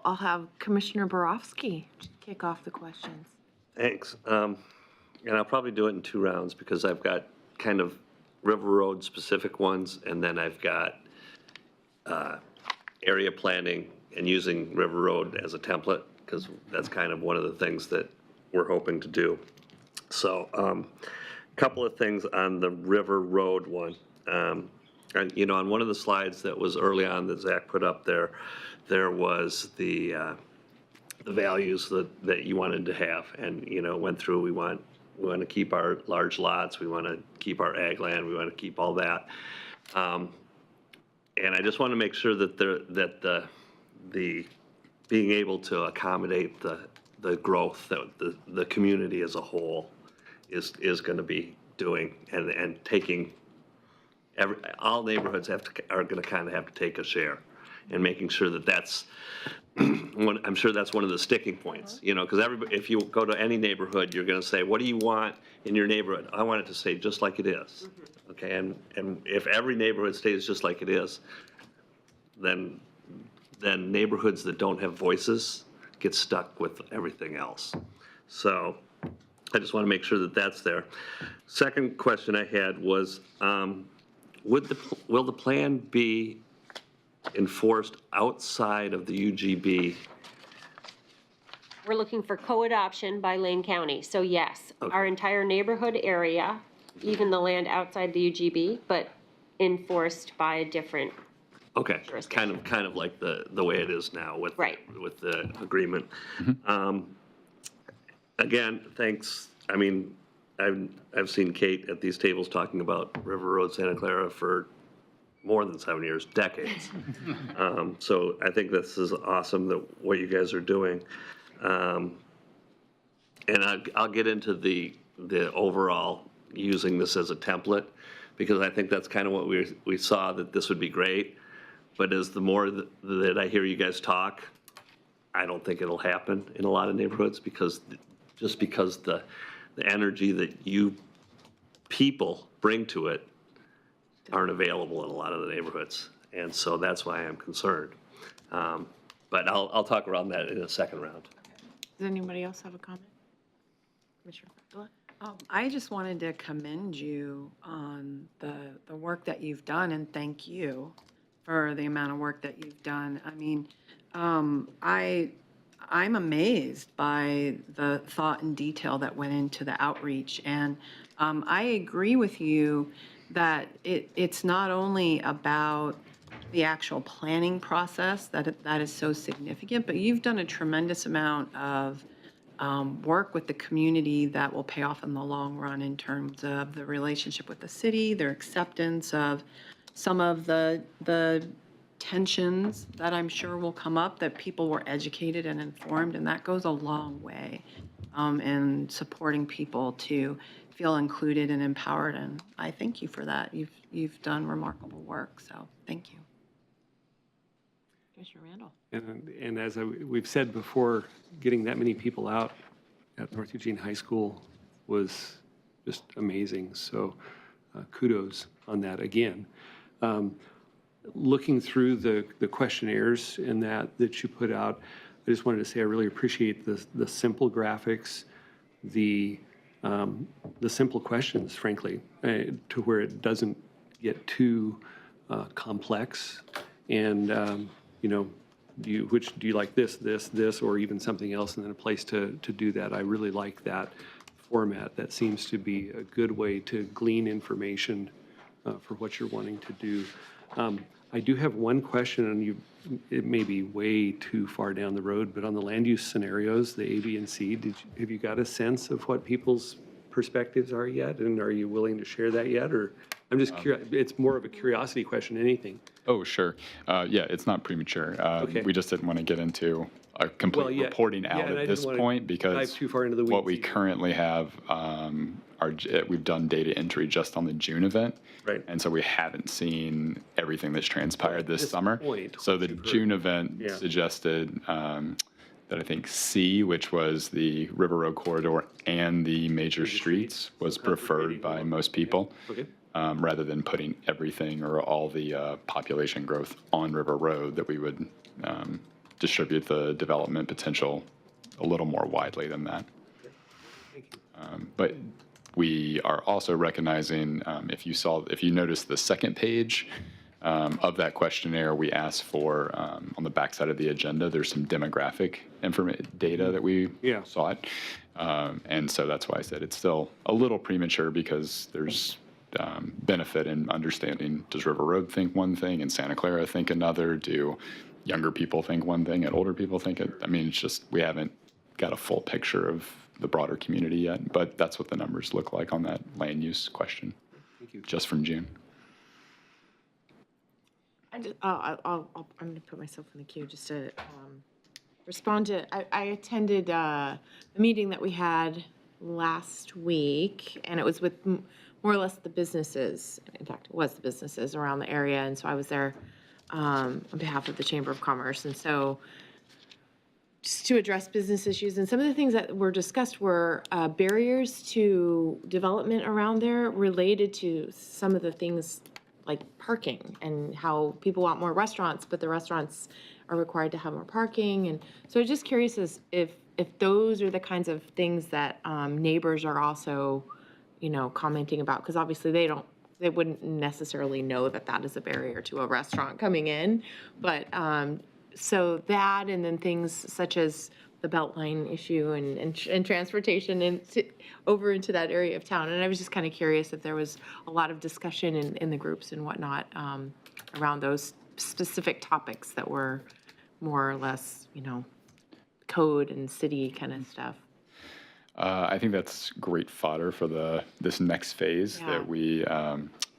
[SPEAKER 1] I'll have Commissioner Borofsky kick off the questions.
[SPEAKER 3] Thanks. And I'll probably do it in 2 rounds because I've got kind of River Road specific ones, and then I've got area planning and using River Road as a template, because that's kind of one of the things that we're hoping to do. So a couple of things on the River Road one. And, on one of the slides that was early on that Zach put up there, there was the values that you wanted to have, and, went through, we want to keep our large lots, we want to keep our ag land, we want to keep all that. And I just want to make sure that the being able to accommodate the growth that the community as a whole is going to be doing, and taking all neighborhoods are going to kind of have to take a share, and making sure that's I'm sure that's one of the sticking points, because if you go to any neighborhood, you're going to say, what do you want in your neighborhood? I want it to stay just like it is. Okay, and if every neighborhood stays just like it is, then neighborhoods that don't have voices get stuck with everything else. So I just want to make sure that that's there. Second question I had was, will the plan be enforced outside of the UGB?
[SPEAKER 10] We're looking for co-adoption by Lane County. So yes, our entire neighborhood area, even the land outside the UGB, but enforced by a different.
[SPEAKER 3] Okay, kind of like the way it is now with the agreement. Again, thanks. I mean, I've seen Kate at these tables talking about River Road, Santa Clara for more than 7 years, decades. So I think this is awesome that what you guys are doing. And I'll get into the overall using this as a template, because I think that's kind of what we saw, that this would be great. But as the more that I hear you guys talk, I don't think it'll happen in a lot of neighborhoods, because the the energy that you people bring to it aren't available in a lot of the neighborhoods. And so that's why I'm concerned. But I'll talk around that in a second round.
[SPEAKER 1] Does anybody else have a comment? Commissioner Fabula?
[SPEAKER 8] I just wanted to commend you on the work that you've done and thank you for the amount of work that you've done. I mean, I'm amazed by the thought and detail that went into the outreach. And I agree with you that it's not only about the actual planning process that is so significant, but you've done a tremendous amount of work with the community that will pay off in the long run in terms of the relationship with the city, their acceptance of some of the tensions that I'm sure will come up, that people were educated and informed, and that goes a long way in supporting people to feel included and empowered. And I thank you for that. You've done remarkable work, so thank you.
[SPEAKER 1] Commissioner Randall?
[SPEAKER 5] And as we've said before, getting that many people out at North Eugene High School was just amazing. So kudos on that again. Looking through the questionnaires and that you put out, I just wanted to say I really appreciate the simple graphics, the simple questions, frankly, to where it doesn't get too complex. And you know, do you like this, or even something else, and then a place to do that. I really like that format. That seems to be a good way to glean information for what you're wanting to do. I do have one question, and it may be way too far down the road, but on the land use scenarios, the A, B, and C, have you got a sense of what people's perspectives are yet? And are you willing to share that yet? Or I'm just curious, it's more of a curiosity question than anything.
[SPEAKER 9] Oh, sure. Yeah, it's not premature.
[SPEAKER 5] Okay.
[SPEAKER 9] We just didn't want to get into a complete reporting out
[SPEAKER 5] and I
[SPEAKER 9] at this
[SPEAKER 5] didn't wanna
[SPEAKER 9] point because
[SPEAKER 5] dive too far into the
[SPEAKER 9] what we
[SPEAKER 5] weeds either.
[SPEAKER 9] currently have, we've done data entry just on the June event.
[SPEAKER 5] Right.
[SPEAKER 9] And so we haven't seen everything that's transpired this summer.
[SPEAKER 5] point,
[SPEAKER 9] So
[SPEAKER 5] what
[SPEAKER 9] the
[SPEAKER 5] you've heard.
[SPEAKER 9] June event
[SPEAKER 5] Yeah.
[SPEAKER 9] suggested that I think C, which was the River Road corridor and the major streets, was preferred by most people.
[SPEAKER 5] Okay.
[SPEAKER 9] Rather than putting everything or all the population growth on River Road, that we would distribute the development potential a little more widely than that. But we are also recognizing, if you notice the second page of that questionnaire, we asked for, on the backside of the agenda, there's some demographic data that we sought. And so that's why I said it's still a little premature because there's benefit in understanding, does River Road think one thing and Santa Clara think another? Do younger people think one thing and older people think it? I mean, it's just we haven't got a full picture of the broader community yet, but that's what the numbers look like on that land use question.
[SPEAKER 5] Thank you.
[SPEAKER 9] Just from June.
[SPEAKER 1] I'm going to put myself in the queue just to respond to. I attended a meeting that we had last week, and it was with more or less the businesses. In fact, it was the businesses around the area, and so I was there on behalf of the Chamber of Commerce. And so just to address business issues, and some of the things that were discussed were barriers to development around there related to some of the things like parking and how people want more restaurants, but the restaurants are required to have more parking. And so I'm just curious as if those are the kinds of things that neighbors are also, commenting about, because obviously they wouldn't necessarily know that is a barrier to a restaurant coming in. But so that, and then things such as the Beltline issue and transportation over into that area of town. And I was just kind of curious if there was a lot of discussion in the groups and whatnot around those specific topics that were more or less, code and city kind of stuff.
[SPEAKER 9] I think that's great fodder for this next phase, that we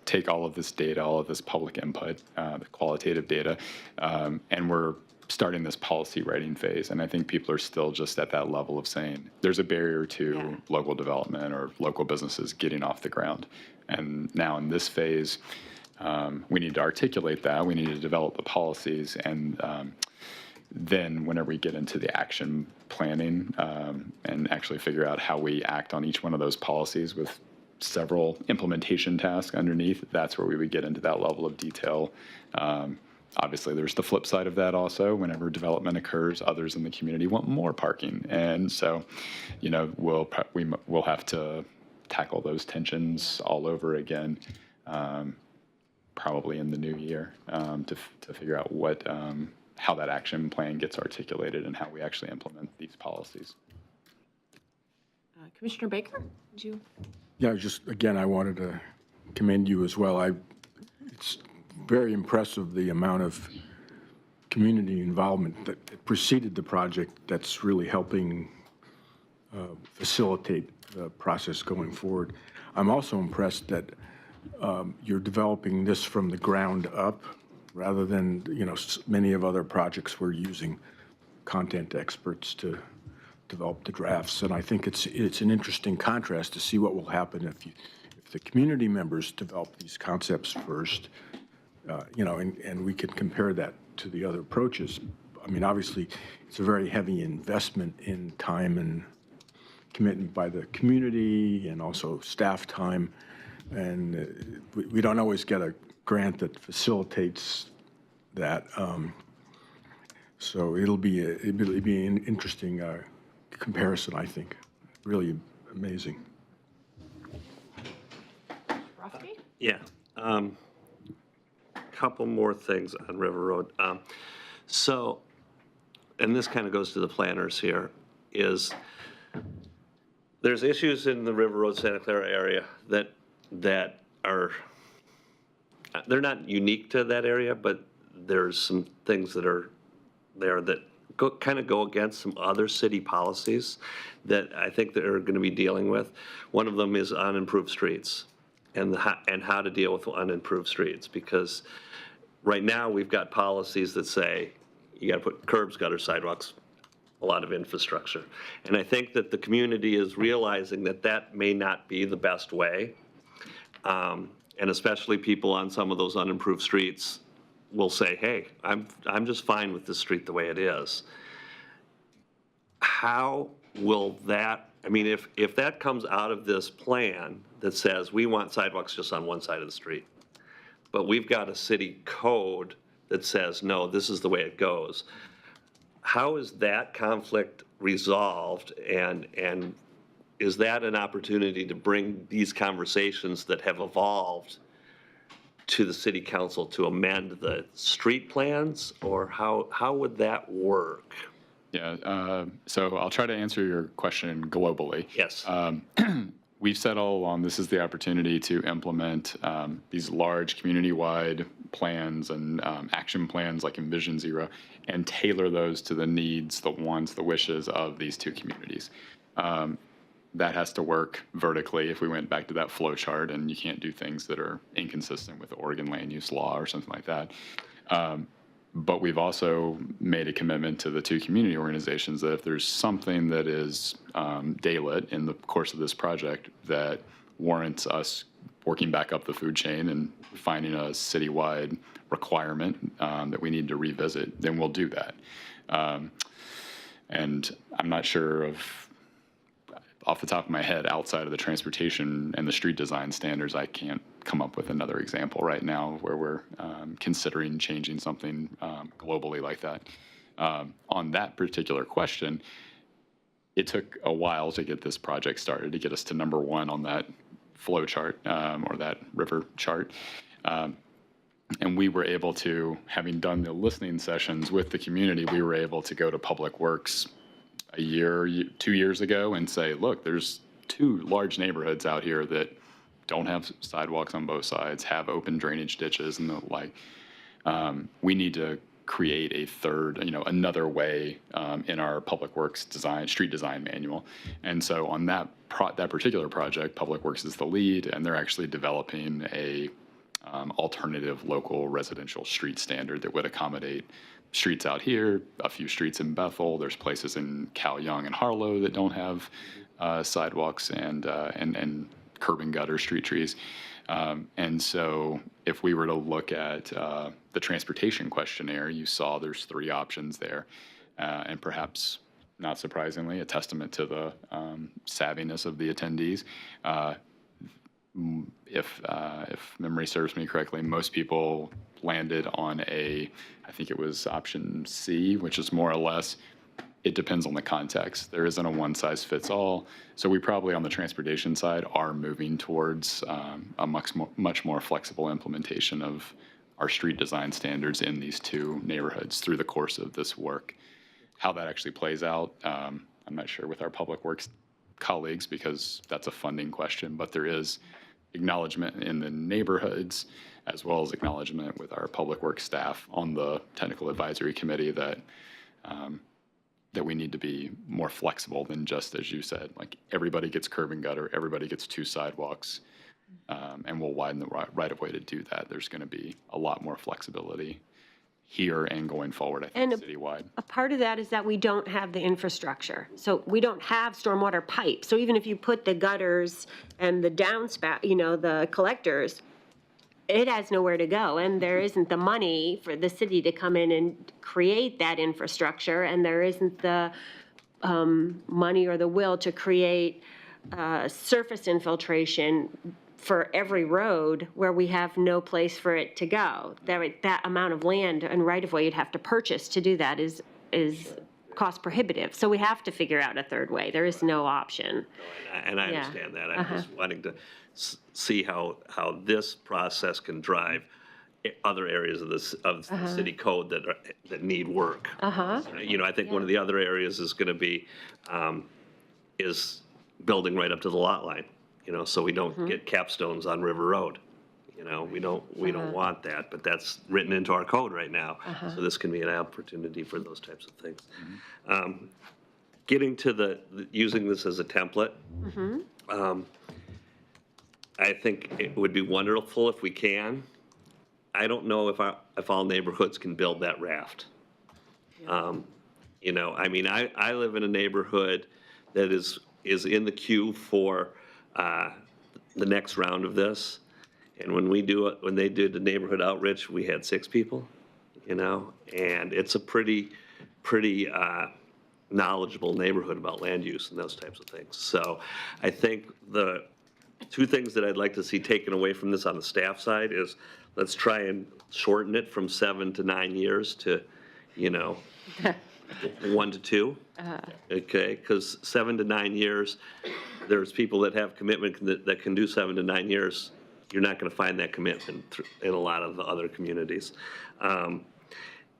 [SPEAKER 9] take all of this data, all of this public input, the qualitative data, and we're starting this policy writing phase. And I think people are still just at that level of saying there's a barrier to local development or local businesses getting off the ground. And now in this phase, we need to articulate that. We need to develop the policies and Then whenever we get into the action planning and actually figure out how we act on each one of those policies with several implementation tasks underneath, that's where we would get into that level of detail. Obviously, there's the flip side of that also. Whenever development occurs, others in the community want more parking. And so, we'll have to tackle those tensions all over again, probably in the new year, to figure out how that action plan gets articulated and how we actually implement these policies.
[SPEAKER 1] Commissioner Baker, did you?
[SPEAKER 6] Yeah, again, I wanted to commend you as well. It's very impressive the amount of community involvement that preceded the project that's really helping facilitate the process going forward. I'm also impressed that you're developing this from the ground up rather than, many of other projects we're using content experts to develop the drafts. And I think it's an interesting contrast to see what will happen if the community members develop these concepts first, and we can compare that to the other approaches. I mean, obviously, it's a very heavy investment in time and commitment by the community and also staff time. And we don't always get a grant that facilitates that. So it'll be an interesting comparison, I think. Really amazing.
[SPEAKER 1] Rofsky?
[SPEAKER 3] Yeah. Couple more things on River Road. So, and this kind of goes to the planners here, is there's issues in the River Road Santa Clara area that are, they're not unique to that area, but there's some things that are there that kind of go against some other city policies that I think they're going to be dealing with. One of them is unimproved streets and how to deal with unimproved streets, because right now we've got policies that say you got to put curbs, gutter, sidewalks, a lot of infrastructure. And I think that the community is realizing that that may not be the best way. And especially people on some of those unimproved streets will say, hey, I'm just fine with this street the way it is. How will that, I mean, if that comes out of this plan that says we want sidewalks just on one side of the street, but we've got a city code that says, no, this is the way it goes, how is that conflict resolved, and is that an opportunity to bring these conversations that have evolved to the city council to amend the street plans, or how would that work?
[SPEAKER 9] Yeah, so I'll try to answer your question globally.
[SPEAKER 3] Yes.
[SPEAKER 9] We've said all along this is the opportunity to implement these large community-wide plans and action plans like Envision Zero and tailor those to the needs, the wants, the wishes of these two communities. That has to work vertically if we went back to that flow chart, and you can't do things that are inconsistent with the Oregon land use law or something like that. But we've also made a commitment to the two community organizations that if there's something that is daylit in the course of this project that warrants us working back up the food chain and finding a citywide requirement that we need to revisit, then we'll do that. And I'm not sure of, off the top of my head, outside of the transportation and the street design standards, I can't come up with another example right now where we're considering changing something globally like that. On that particular question, it took a while to get this project started, to get us to number one on that flow chart or that river chart. And we were able to, having done the listening sessions with the community, we were able to go to Public Works a year, 2 years ago and say, look, there's two large neighborhoods out here that don't have sidewalks on both sides, have open drainage ditches and the like. We need to create a third, another way in our Public Works design, street design manual. And so on that particular project, Public Works is the lead, and they're actually developing a alternative local residential street standard that would accommodate streets out here, a few streets in Bethel. There's places in Cal Young and Harlow that don't have sidewalks and curb and gutter street trees. And so if we were to look at the transportation questionnaire, you saw there's 3 options there. And perhaps, not surprisingly, a testament to the savviness of the attendees. If memory serves me correctly, most people landed on I think it was option C, which is more or less, it depends on the context. There isn't a one-size-fits-all. So we probably, on the transportation side, are moving towards a much more flexible implementation of our street design standards in these 2 neighborhoods through the course of this work. How that actually plays out, I'm not sure with our public works colleagues, because that's a funding question, but there is acknowledgement in the neighborhoods as well as acknowledgement with our public works staff on the technical advisory committee that that we need to be more flexible than just, as you said, like everybody gets curb and gutter, everybody gets 2 sidewalks, and we'll widen the right of way to do that. There's going to be a lot more flexibility here and going forward, I think, citywide.
[SPEAKER 10] A part of that is that we don't have the infrastructure. So we don't have stormwater pipes. So even if you put the gutters and the downspout, the collectors, it has nowhere to go. And there isn't the money for the city to come in and create that infrastructure. And there isn't the money or the will to create surface infiltration for every road where we have no place for it to go. That amount of land and right-of-way you'd have to purchase to do that is cost prohibitive. So we have to figure out a third way. There is no option.
[SPEAKER 3] And I understand that. I'm just wanting to see how this process can drive other areas of the city code that need work. I think one of the other areas is going to be is building right up to the lot line. So we don't get capstones on River Road. We don't want that, but that's written into our code right now. So this can be an opportunity for those types of things. Getting to using this as a template, I think it would be wonderful if we can. I don't know if all neighborhoods can build that raft. I live in a neighborhood that is in the queue for the next round of this. And when they did the neighborhood outreach, we had 6 people, and it's a pretty knowledgeable neighborhood about land use and those types of things. So I think the 2 things that I'd like to see taken away from this on the staff side is let's try and shorten it from 7 to 9 years to, 1 to 2. Okay, because 7 to 9 years, there's people that have commitment that can do 7 to 9 years. You're not going to find that commitment in a lot of the other communities. And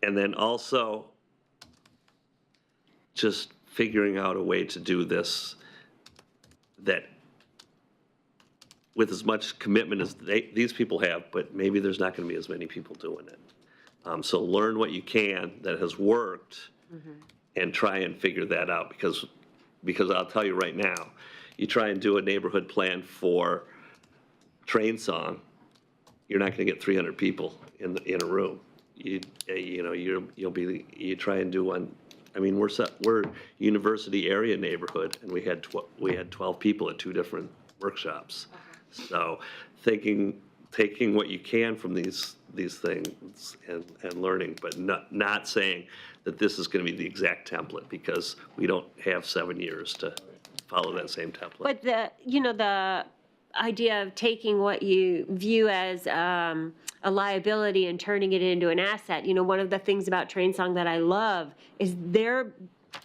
[SPEAKER 3] then also just figuring out a way to do this that with as much commitment as these people have, but maybe there's not going to be as many people doing it. So learn what you can that has worked and try and figure that out, because I'll tell you right now, you try and do a neighborhood plan for Train Song, you're not going to get 300 people in a room. You try and do one. I mean, we're university area neighborhood, and we had 12 people at 2 different workshops. So taking what you can from these things and learning, but not saying that this is going to be the exact template, because we don't have 7 years to follow that same template.
[SPEAKER 10] But the idea of taking what you view as a liability and turning it into an asset, one of the things about Train Song that I love is their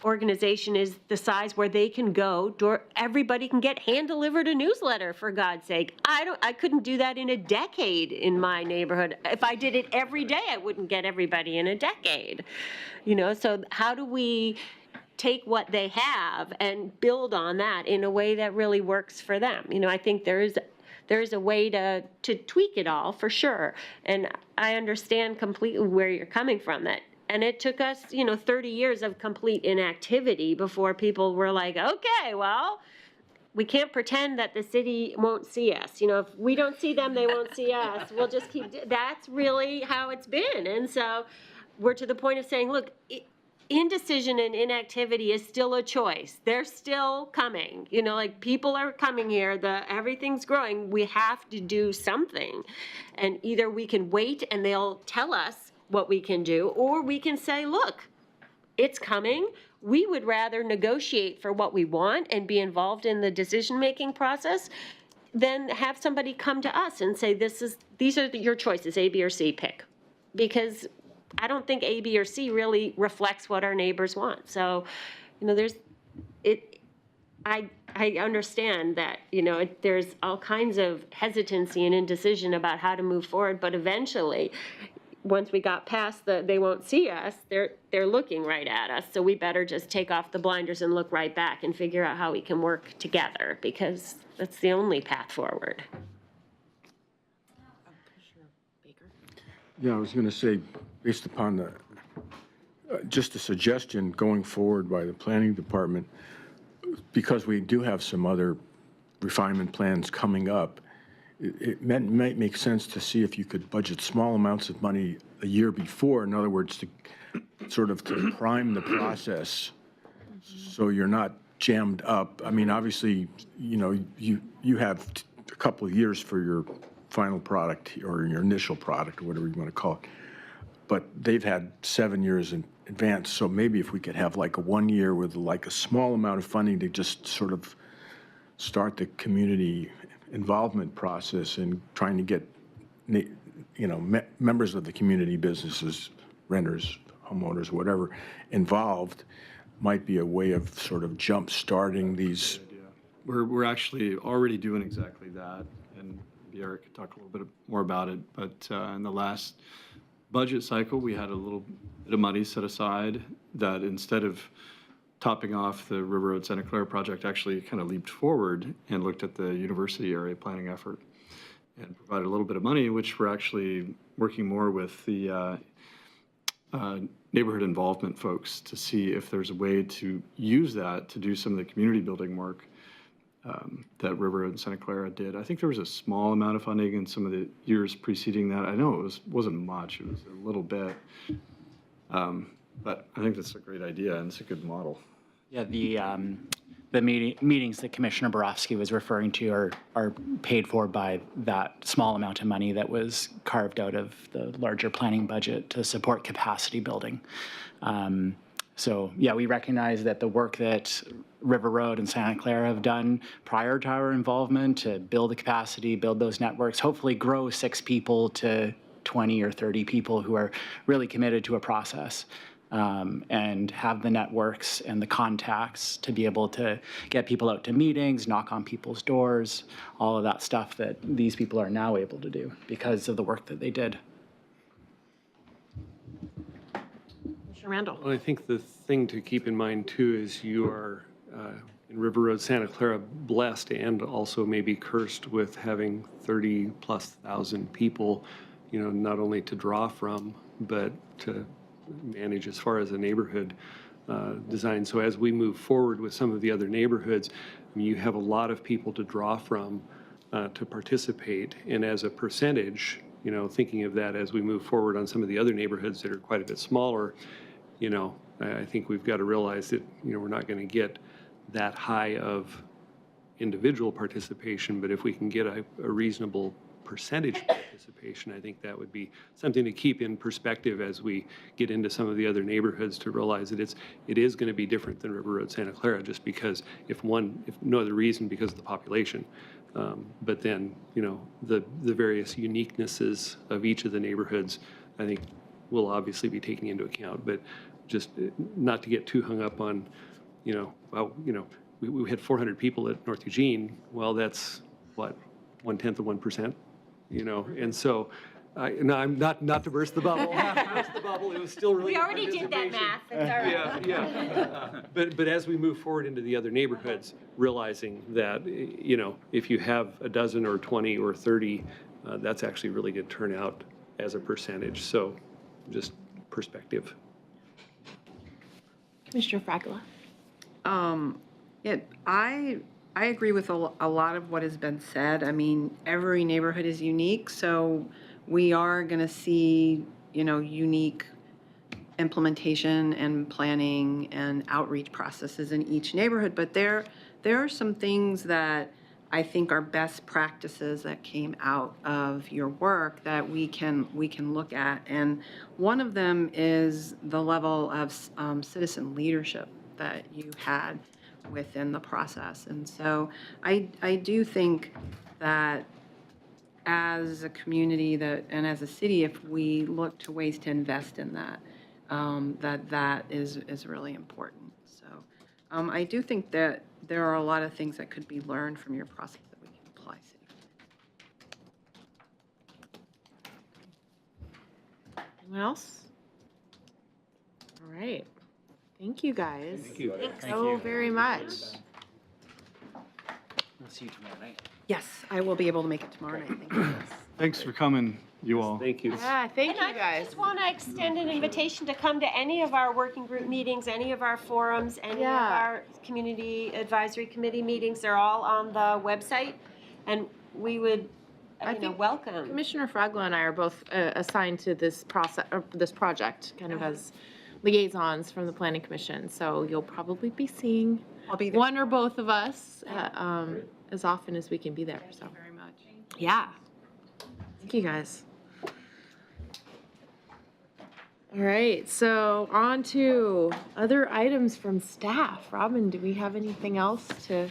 [SPEAKER 10] organization is the size where they can go, everybody can get hand-delivered a newsletter, for God's sake. I couldn't do that in a decade in my neighborhood. If I did it every day, I wouldn't get everybody in a decade. So how do we take what they have and build on that in a way that really works for them? I think there's a way to tweak it all, for sure. And I understand completely where you're coming from. And it took us, 30 years of complete inactivity before people were like, okay, well, we can't pretend that the city won't see us. If we don't see them, they won't see us. We'll just that's really how it's been. And so we're to the point of saying, look, indecision and inactivity is still a choice. They're still coming. You know, like people are coming here, everything's growing. We have to do something. And either we can wait and they'll tell us what we can do, or we can say, look, it's coming. We would rather negotiate for what we want and be involved in the decision-making process than have somebody come to us and say, these are your choices, A, B, or C, pick. Because I don't think A, B, or C really reflects what our neighbors want. So, you know, I understand that, you know, there's all kinds of hesitancy and indecision about how to move forward, but eventually, once we got past they won't see us, they're looking right at us. So we better just take off the blinders and look right back and figure out how we can work together, because that's the only path forward.
[SPEAKER 6] Yeah, I was going to say, based upon the, just a suggestion going forward by the planning department, because we do have some other refinement plans coming up, it might make sense to see if you could budget small amounts of money a year before. In other words, to sort of to prime the process so you're not jammed up. I mean, obviously, you know, you have a couple of years for your final product or your initial product or whatever you want to call it. But they've had 7 years in advance. So maybe if we could have like a 1 year with like a small amount of funding to just sort of start the community involvement process and trying to get, you know, members of the community, businesses, renters, homeowners, whatever, involved, might be a way of sort of jump starting these.
[SPEAKER 4] We're actually already doing exactly that, and Eric could talk a little bit more about it, but in the last budget cycle, we had a little bit of money set aside that, instead of topping off the River Road Santa Clara project, actually kind of leaped forward and looked at the university area planning effort and provided a little bit of money, which we're actually working more with the neighborhood involvement folks to see if there's a way to use that to do some of the community building work that River Road and Santa Clara did. I think there was a small amount of funding in some of the years preceding that. I know it wasn't much, it was a little bit. But I think that's a great idea, and it's a good model.
[SPEAKER 12] Yeah, the meetings that Commissioner Borofsky was referring to are paid for by that small amount of money that was carved out of the larger planning budget to support capacity building. So yeah, we recognize that the work that River Road and Santa Clara have done prior to our involvement to build the capacity, build those networks, hopefully grow 6 people to 20 or 30 people who are really committed to a process. And have the networks and the contacts to be able to get people out to meetings, knock on people's doors, all of that stuff that these people are now able to do because of the work that they did.
[SPEAKER 10] Mr. Randall.
[SPEAKER 5] Well, I think the thing to keep in mind too is you are in River Road, Santa Clara, blessed and also maybe cursed with having 30,000+ people, you know, not only to draw from, but to manage as far as a neighborhood design. So as we move forward with some of the other neighborhoods, I mean, you have a lot of people to draw from to participate. And as a percentage, you know, thinking of that as we move forward on some of the other neighborhoods that are quite a bit smaller, you know, I think we've got to realize that, you know, we're not going to get that high of individual participation, but if we can get a reasonable percentage participation, I think that would be something to keep in perspective as we get into some of the other neighborhoods, to realize that it is going to be different than River Road Santa Clara, just because if no other reason, because of the population. But then, you know, the various uniquenesses of each of the neighborhoods, I think will obviously be taken into account, but just not to get too hung up on, you know, well, you know, we had 400 people at North Eugene. Well, that's what, 1/10 of 1%. You know, and so, no, I'm not to burst the bubble. Not to burst the bubble. It was still really.
[SPEAKER 10] We already did that math. It's all right.
[SPEAKER 5] Yeah. But as we move forward into the other neighborhoods, realizing that, you know, if you have a dozen or 20 or 30, that's actually really good turnout as a percentage. So, just perspective.
[SPEAKER 1] Commissioner Fragala.
[SPEAKER 8] Yeah, I agree with a lot of what has been said. I mean, every neighborhood is unique, so we are going to see, you know, unique implementation and planning and outreach processes in each neighborhood, but there are some things that I think are best practices that came out of your work that we can look at. And one of them is the level of citizen leadership that you had within the process. And so I do think that as a community and as a city, if we look to ways to invest in that, that is really important. So I do think that there are a lot of things that could be learned from your process that we can apply city.
[SPEAKER 1] Anyone else? All right. Thank you, guys.
[SPEAKER 12] Thank you.
[SPEAKER 1] Thanks so very much.
[SPEAKER 12] We'll see you tomorrow night.
[SPEAKER 8] Yes, I will be able to make it tomorrow night. Thank you.
[SPEAKER 4] Thanks for coming, you all.
[SPEAKER 5] Thank you.
[SPEAKER 1] Yeah, thank you,
[SPEAKER 10] I
[SPEAKER 1] guys.
[SPEAKER 10] just want to extend an invitation to come to any of our working group meetings, any of our forums, any of our community advisory committee meetings. They're all on the website, and we would, welcome.
[SPEAKER 1] Commissioner Fragla and I are both assigned to this process, or this project, kind of as liaisons from the Planning Commission. So you'll probably be seeing
[SPEAKER 8] I'll be there.
[SPEAKER 1] one or both of us as often as we can be there. So
[SPEAKER 8] Very much.
[SPEAKER 1] yeah, thank you guys. All right, so on to other items from staff. Robin, do we have anything else to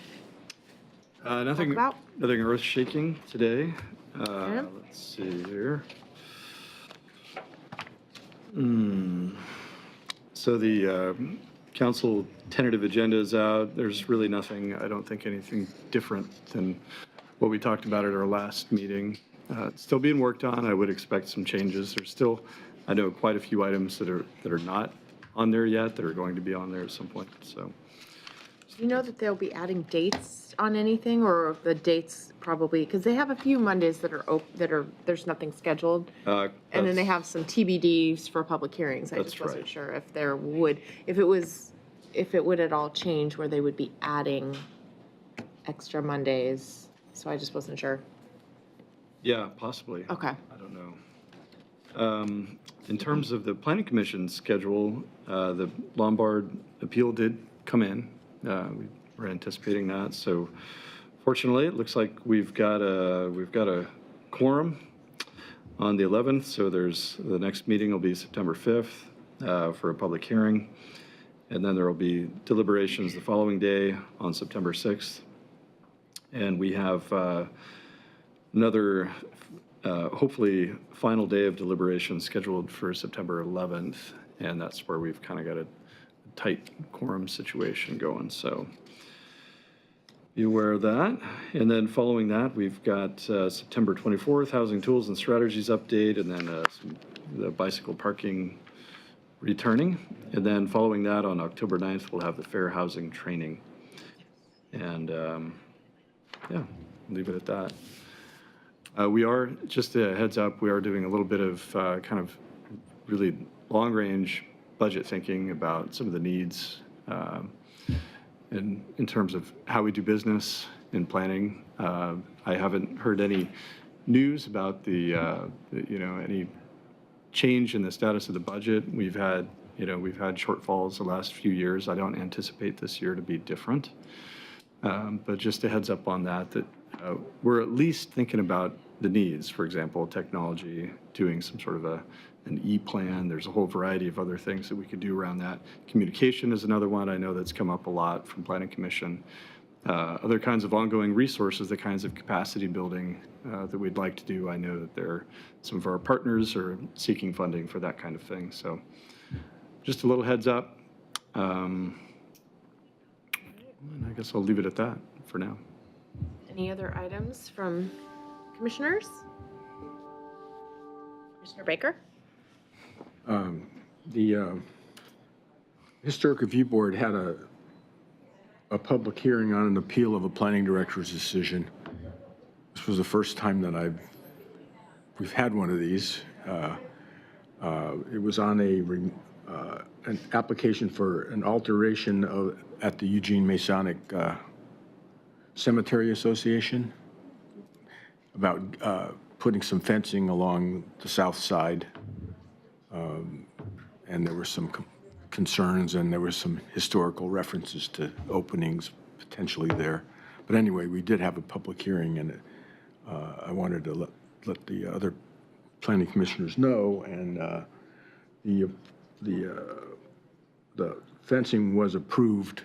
[SPEAKER 4] Nothing
[SPEAKER 1] about?
[SPEAKER 4] earth-shaking today.
[SPEAKER 1] Okay.
[SPEAKER 4] Let's see here. So the council tentative agenda is out. There's really nothing, I don't think anything different than what we talked about at our last meeting. It's still being worked on. I would expect some changes. There's still, I know, quite a few items that are not on there yet that are going to be on there at some point, so.
[SPEAKER 1] Do you know that they'll be adding dates on anything, or the dates probably, because they have a few Mondays that are there's nothing scheduled, and then they have some TBDs for public hearings. I just
[SPEAKER 4] That's
[SPEAKER 1] wasn't
[SPEAKER 4] right.
[SPEAKER 1] sure if it would at all change where they would be adding extra Mondays. So I just wasn't sure.
[SPEAKER 4] Yeah, possibly.
[SPEAKER 1] Okay.
[SPEAKER 4] I don't know. In terms of the planning commission schedule, the Lombard appeal did come in. We were anticipating that. So fortunately, it looks like we've got a quorum on the 11th. So the next meeting will be September 5th for a public hearing. And then there will be deliberations the following day on September 6th. And we have another, hopefully, final day of deliberation scheduled for September 11th. And that's where we've kind of got a tight quorum situation going. So be aware of that. And then following that, we've got September 24th, Housing Tools and Strategies update, and then the bicycle parking returning. And then following that, on October 9th, we'll have the fair housing training. And yeah, leave it at that. We are, just a heads up, we are doing a little bit of kind of really long-range budget thinking about some of the needs in terms of how we do business in planning. I haven't heard any news about any change in the status of the budget. We've had shortfalls the last few years. I don't anticipate this year to be different. But just a heads up on that we're at least thinking about the needs. For example, technology, doing some sort of an e-plan. There's a whole variety of other things that we could do around that. Communication is another one I know that's come up a lot from Planning Commission. Other kinds of ongoing resources, the kinds of capacity building that we'd like to do. I know that some of our partners are seeking funding for that kind of thing. So just a little heads up. And I guess I'll leave it at that for now.
[SPEAKER 1] Any other items from commissioners? Commissioner Baker?
[SPEAKER 6] The Historic Review Board had a public hearing on an appeal of a planning director's decision. This was the first time that we've had one of these. It was on an application for an alteration at the Eugene Masonic Cemetery Association about putting some fencing along the south side. and there were some concerns, and there were some historical references to openings potentially there. But anyway, we did have a public hearing, and I wanted to let the other planning commissioners know, and the fencing was approved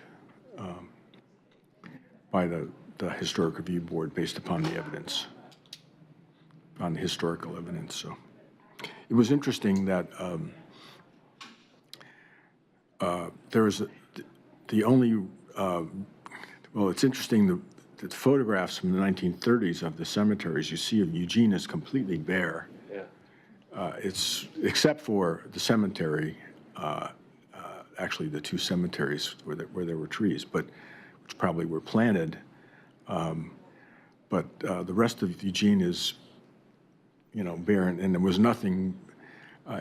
[SPEAKER 6] by the Historic Review Board based upon the evidence, on the historical evidence. So it was interesting that there was the only, well, it's interesting, the photographs from the 1930s of the cemeteries you see of Eugene is completely bare. Yeah. It's, except for the cemetery, actually the two cemeteries where there were trees, but which probably were planted. But the rest of Eugene is, you know, bare, and there was nothing.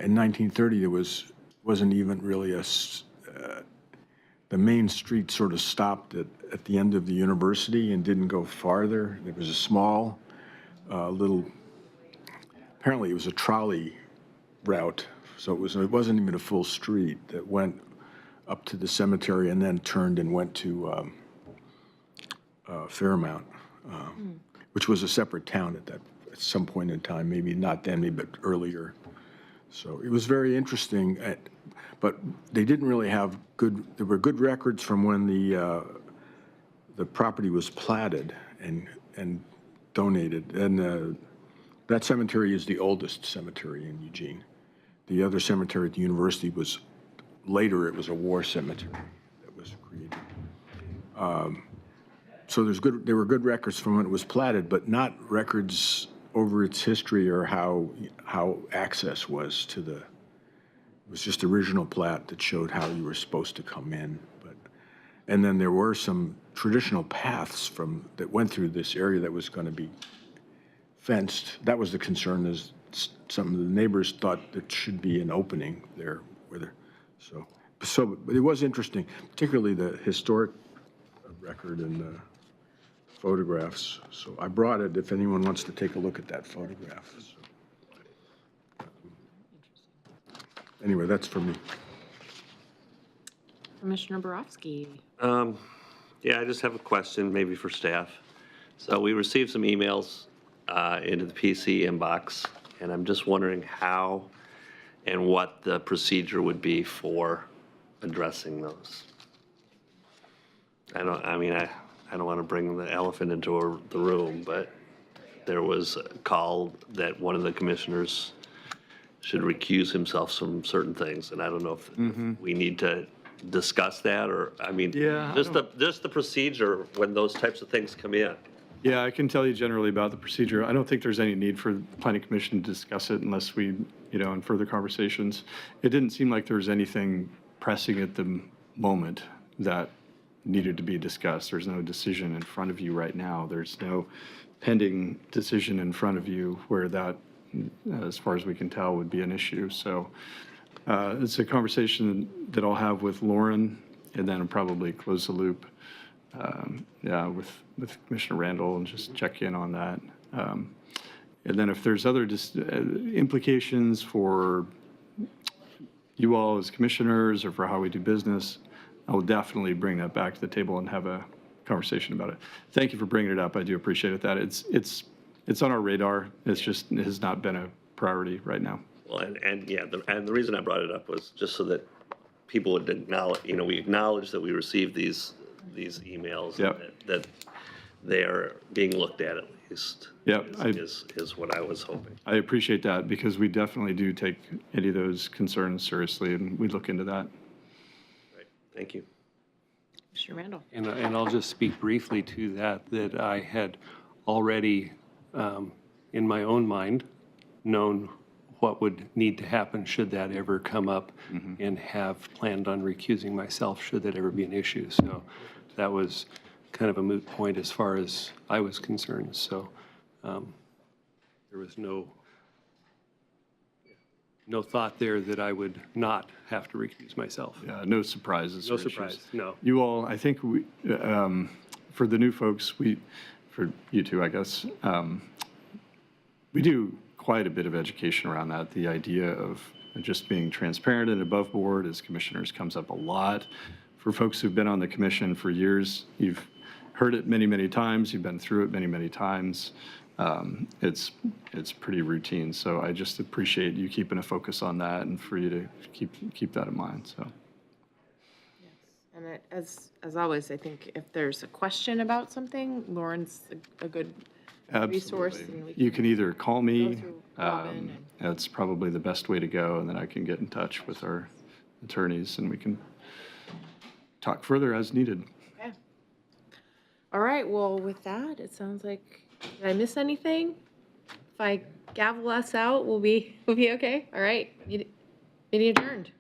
[SPEAKER 6] In 1930, there wasn't even really the main street sort of stopped at the end of the university and didn't go farther. There was a small little, apparently it was a trolley route, so it wasn't even a full street that went up to the cemetery and then turned and went to Fairmount, which was a separate town at some point in time, maybe not then, maybe but earlier. So it was very interesting, but they didn't really have there were good records from when the property was platted and donated. And that cemetery is the oldest cemetery in Eugene. The other cemetery at the university was, later it was a war cemetery that was created. So there were good records from when it was platted, but not records over its history or how access was to it was just original plat that showed how you were supposed to come in. And then there were some traditional paths that went through this area that was going to be fenced. That was the concern, is some of the neighbors thought there should be an opening there. So but it was interesting, particularly the historic record and the photographs. So I brought it if anyone wants to take a look at that photograph. So, anyway, that's for me.
[SPEAKER 1] Commissioner Borowski.
[SPEAKER 3] Yeah, I just have a question, maybe for staff. So we received some emails into the PC inbox, and I'm just wondering how and what the procedure would be for addressing those. I don't want to bring the elephant into the room, but there was a call that one of the commissioners should recuse himself from certain things, and I don't know if we need to discuss that, or, just the procedure when those types of things come in.
[SPEAKER 4] Yeah, I can tell you generally about the procedure. I don't think there's any need for the Planning Commission to discuss it unless we, in further conversations. It didn't seem like there was anything pressing at the moment that needed to be discussed. There's no decision in front of you right now. There's no pending decision in front of you where that, as far as we can tell, would be an issue. So it's a conversation that I'll have with Lauren, and then I'll probably close the loop with Commissioner Randall and just check in on that. And then if there's other implications for you all as commissioners or for how we do business, I will definitely bring that back to the table and have a conversation about it. Thank you for bringing it up. I do appreciate it. That it's on our radar. It has not been a priority right now.
[SPEAKER 3] Well, and the reason I brought it up was just so that people would acknowledge, we acknowledge that we received these emails,
[SPEAKER 4] Yep.
[SPEAKER 3] and that they are being looked at least.
[SPEAKER 4] Yep.
[SPEAKER 3] Is what I was hoping.
[SPEAKER 4] I appreciate that, because we definitely do take any of those concerns seriously, and we look into that.
[SPEAKER 3] Right. Thank you.
[SPEAKER 1] Commissioner Randall.
[SPEAKER 5] And I'll just speak briefly to that I had already, in my own mind, known what would need to happen should that ever come up, and have planned on recusing myself should that ever be an issue. So that was kind of a moot point as far as I was concerned. So there was no thought there that I would not have to recuse myself.
[SPEAKER 4] Yeah, no surprises.
[SPEAKER 5] No
[SPEAKER 4] or issues.
[SPEAKER 5] surprise, no.
[SPEAKER 4] You all, I think we, for the new folks, for you two, I guess, we do quite a bit of education around that. The idea of just being transparent and above board as commissioners comes up a lot. For folks who've been on the commission for years, you've heard it many, many times. You've been through it many, many times. It's pretty routine. So I just appreciate you keeping a focus on that and for you to keep that in mind. So.
[SPEAKER 1] And as always, I think if there's a question about something, Lauren's a good resource.
[SPEAKER 4] Absolutely.
[SPEAKER 1] And we
[SPEAKER 4] You can either call
[SPEAKER 1] go
[SPEAKER 4] me,
[SPEAKER 1] through Robin
[SPEAKER 4] that's probably the best way to go, and then I can get in touch with our attorneys and we can talk further as needed.
[SPEAKER 1] Okay. All right, well, with that, it sounds like, did I miss anything? If I gavel us out, we'll be okay? All right, meeting adjourned.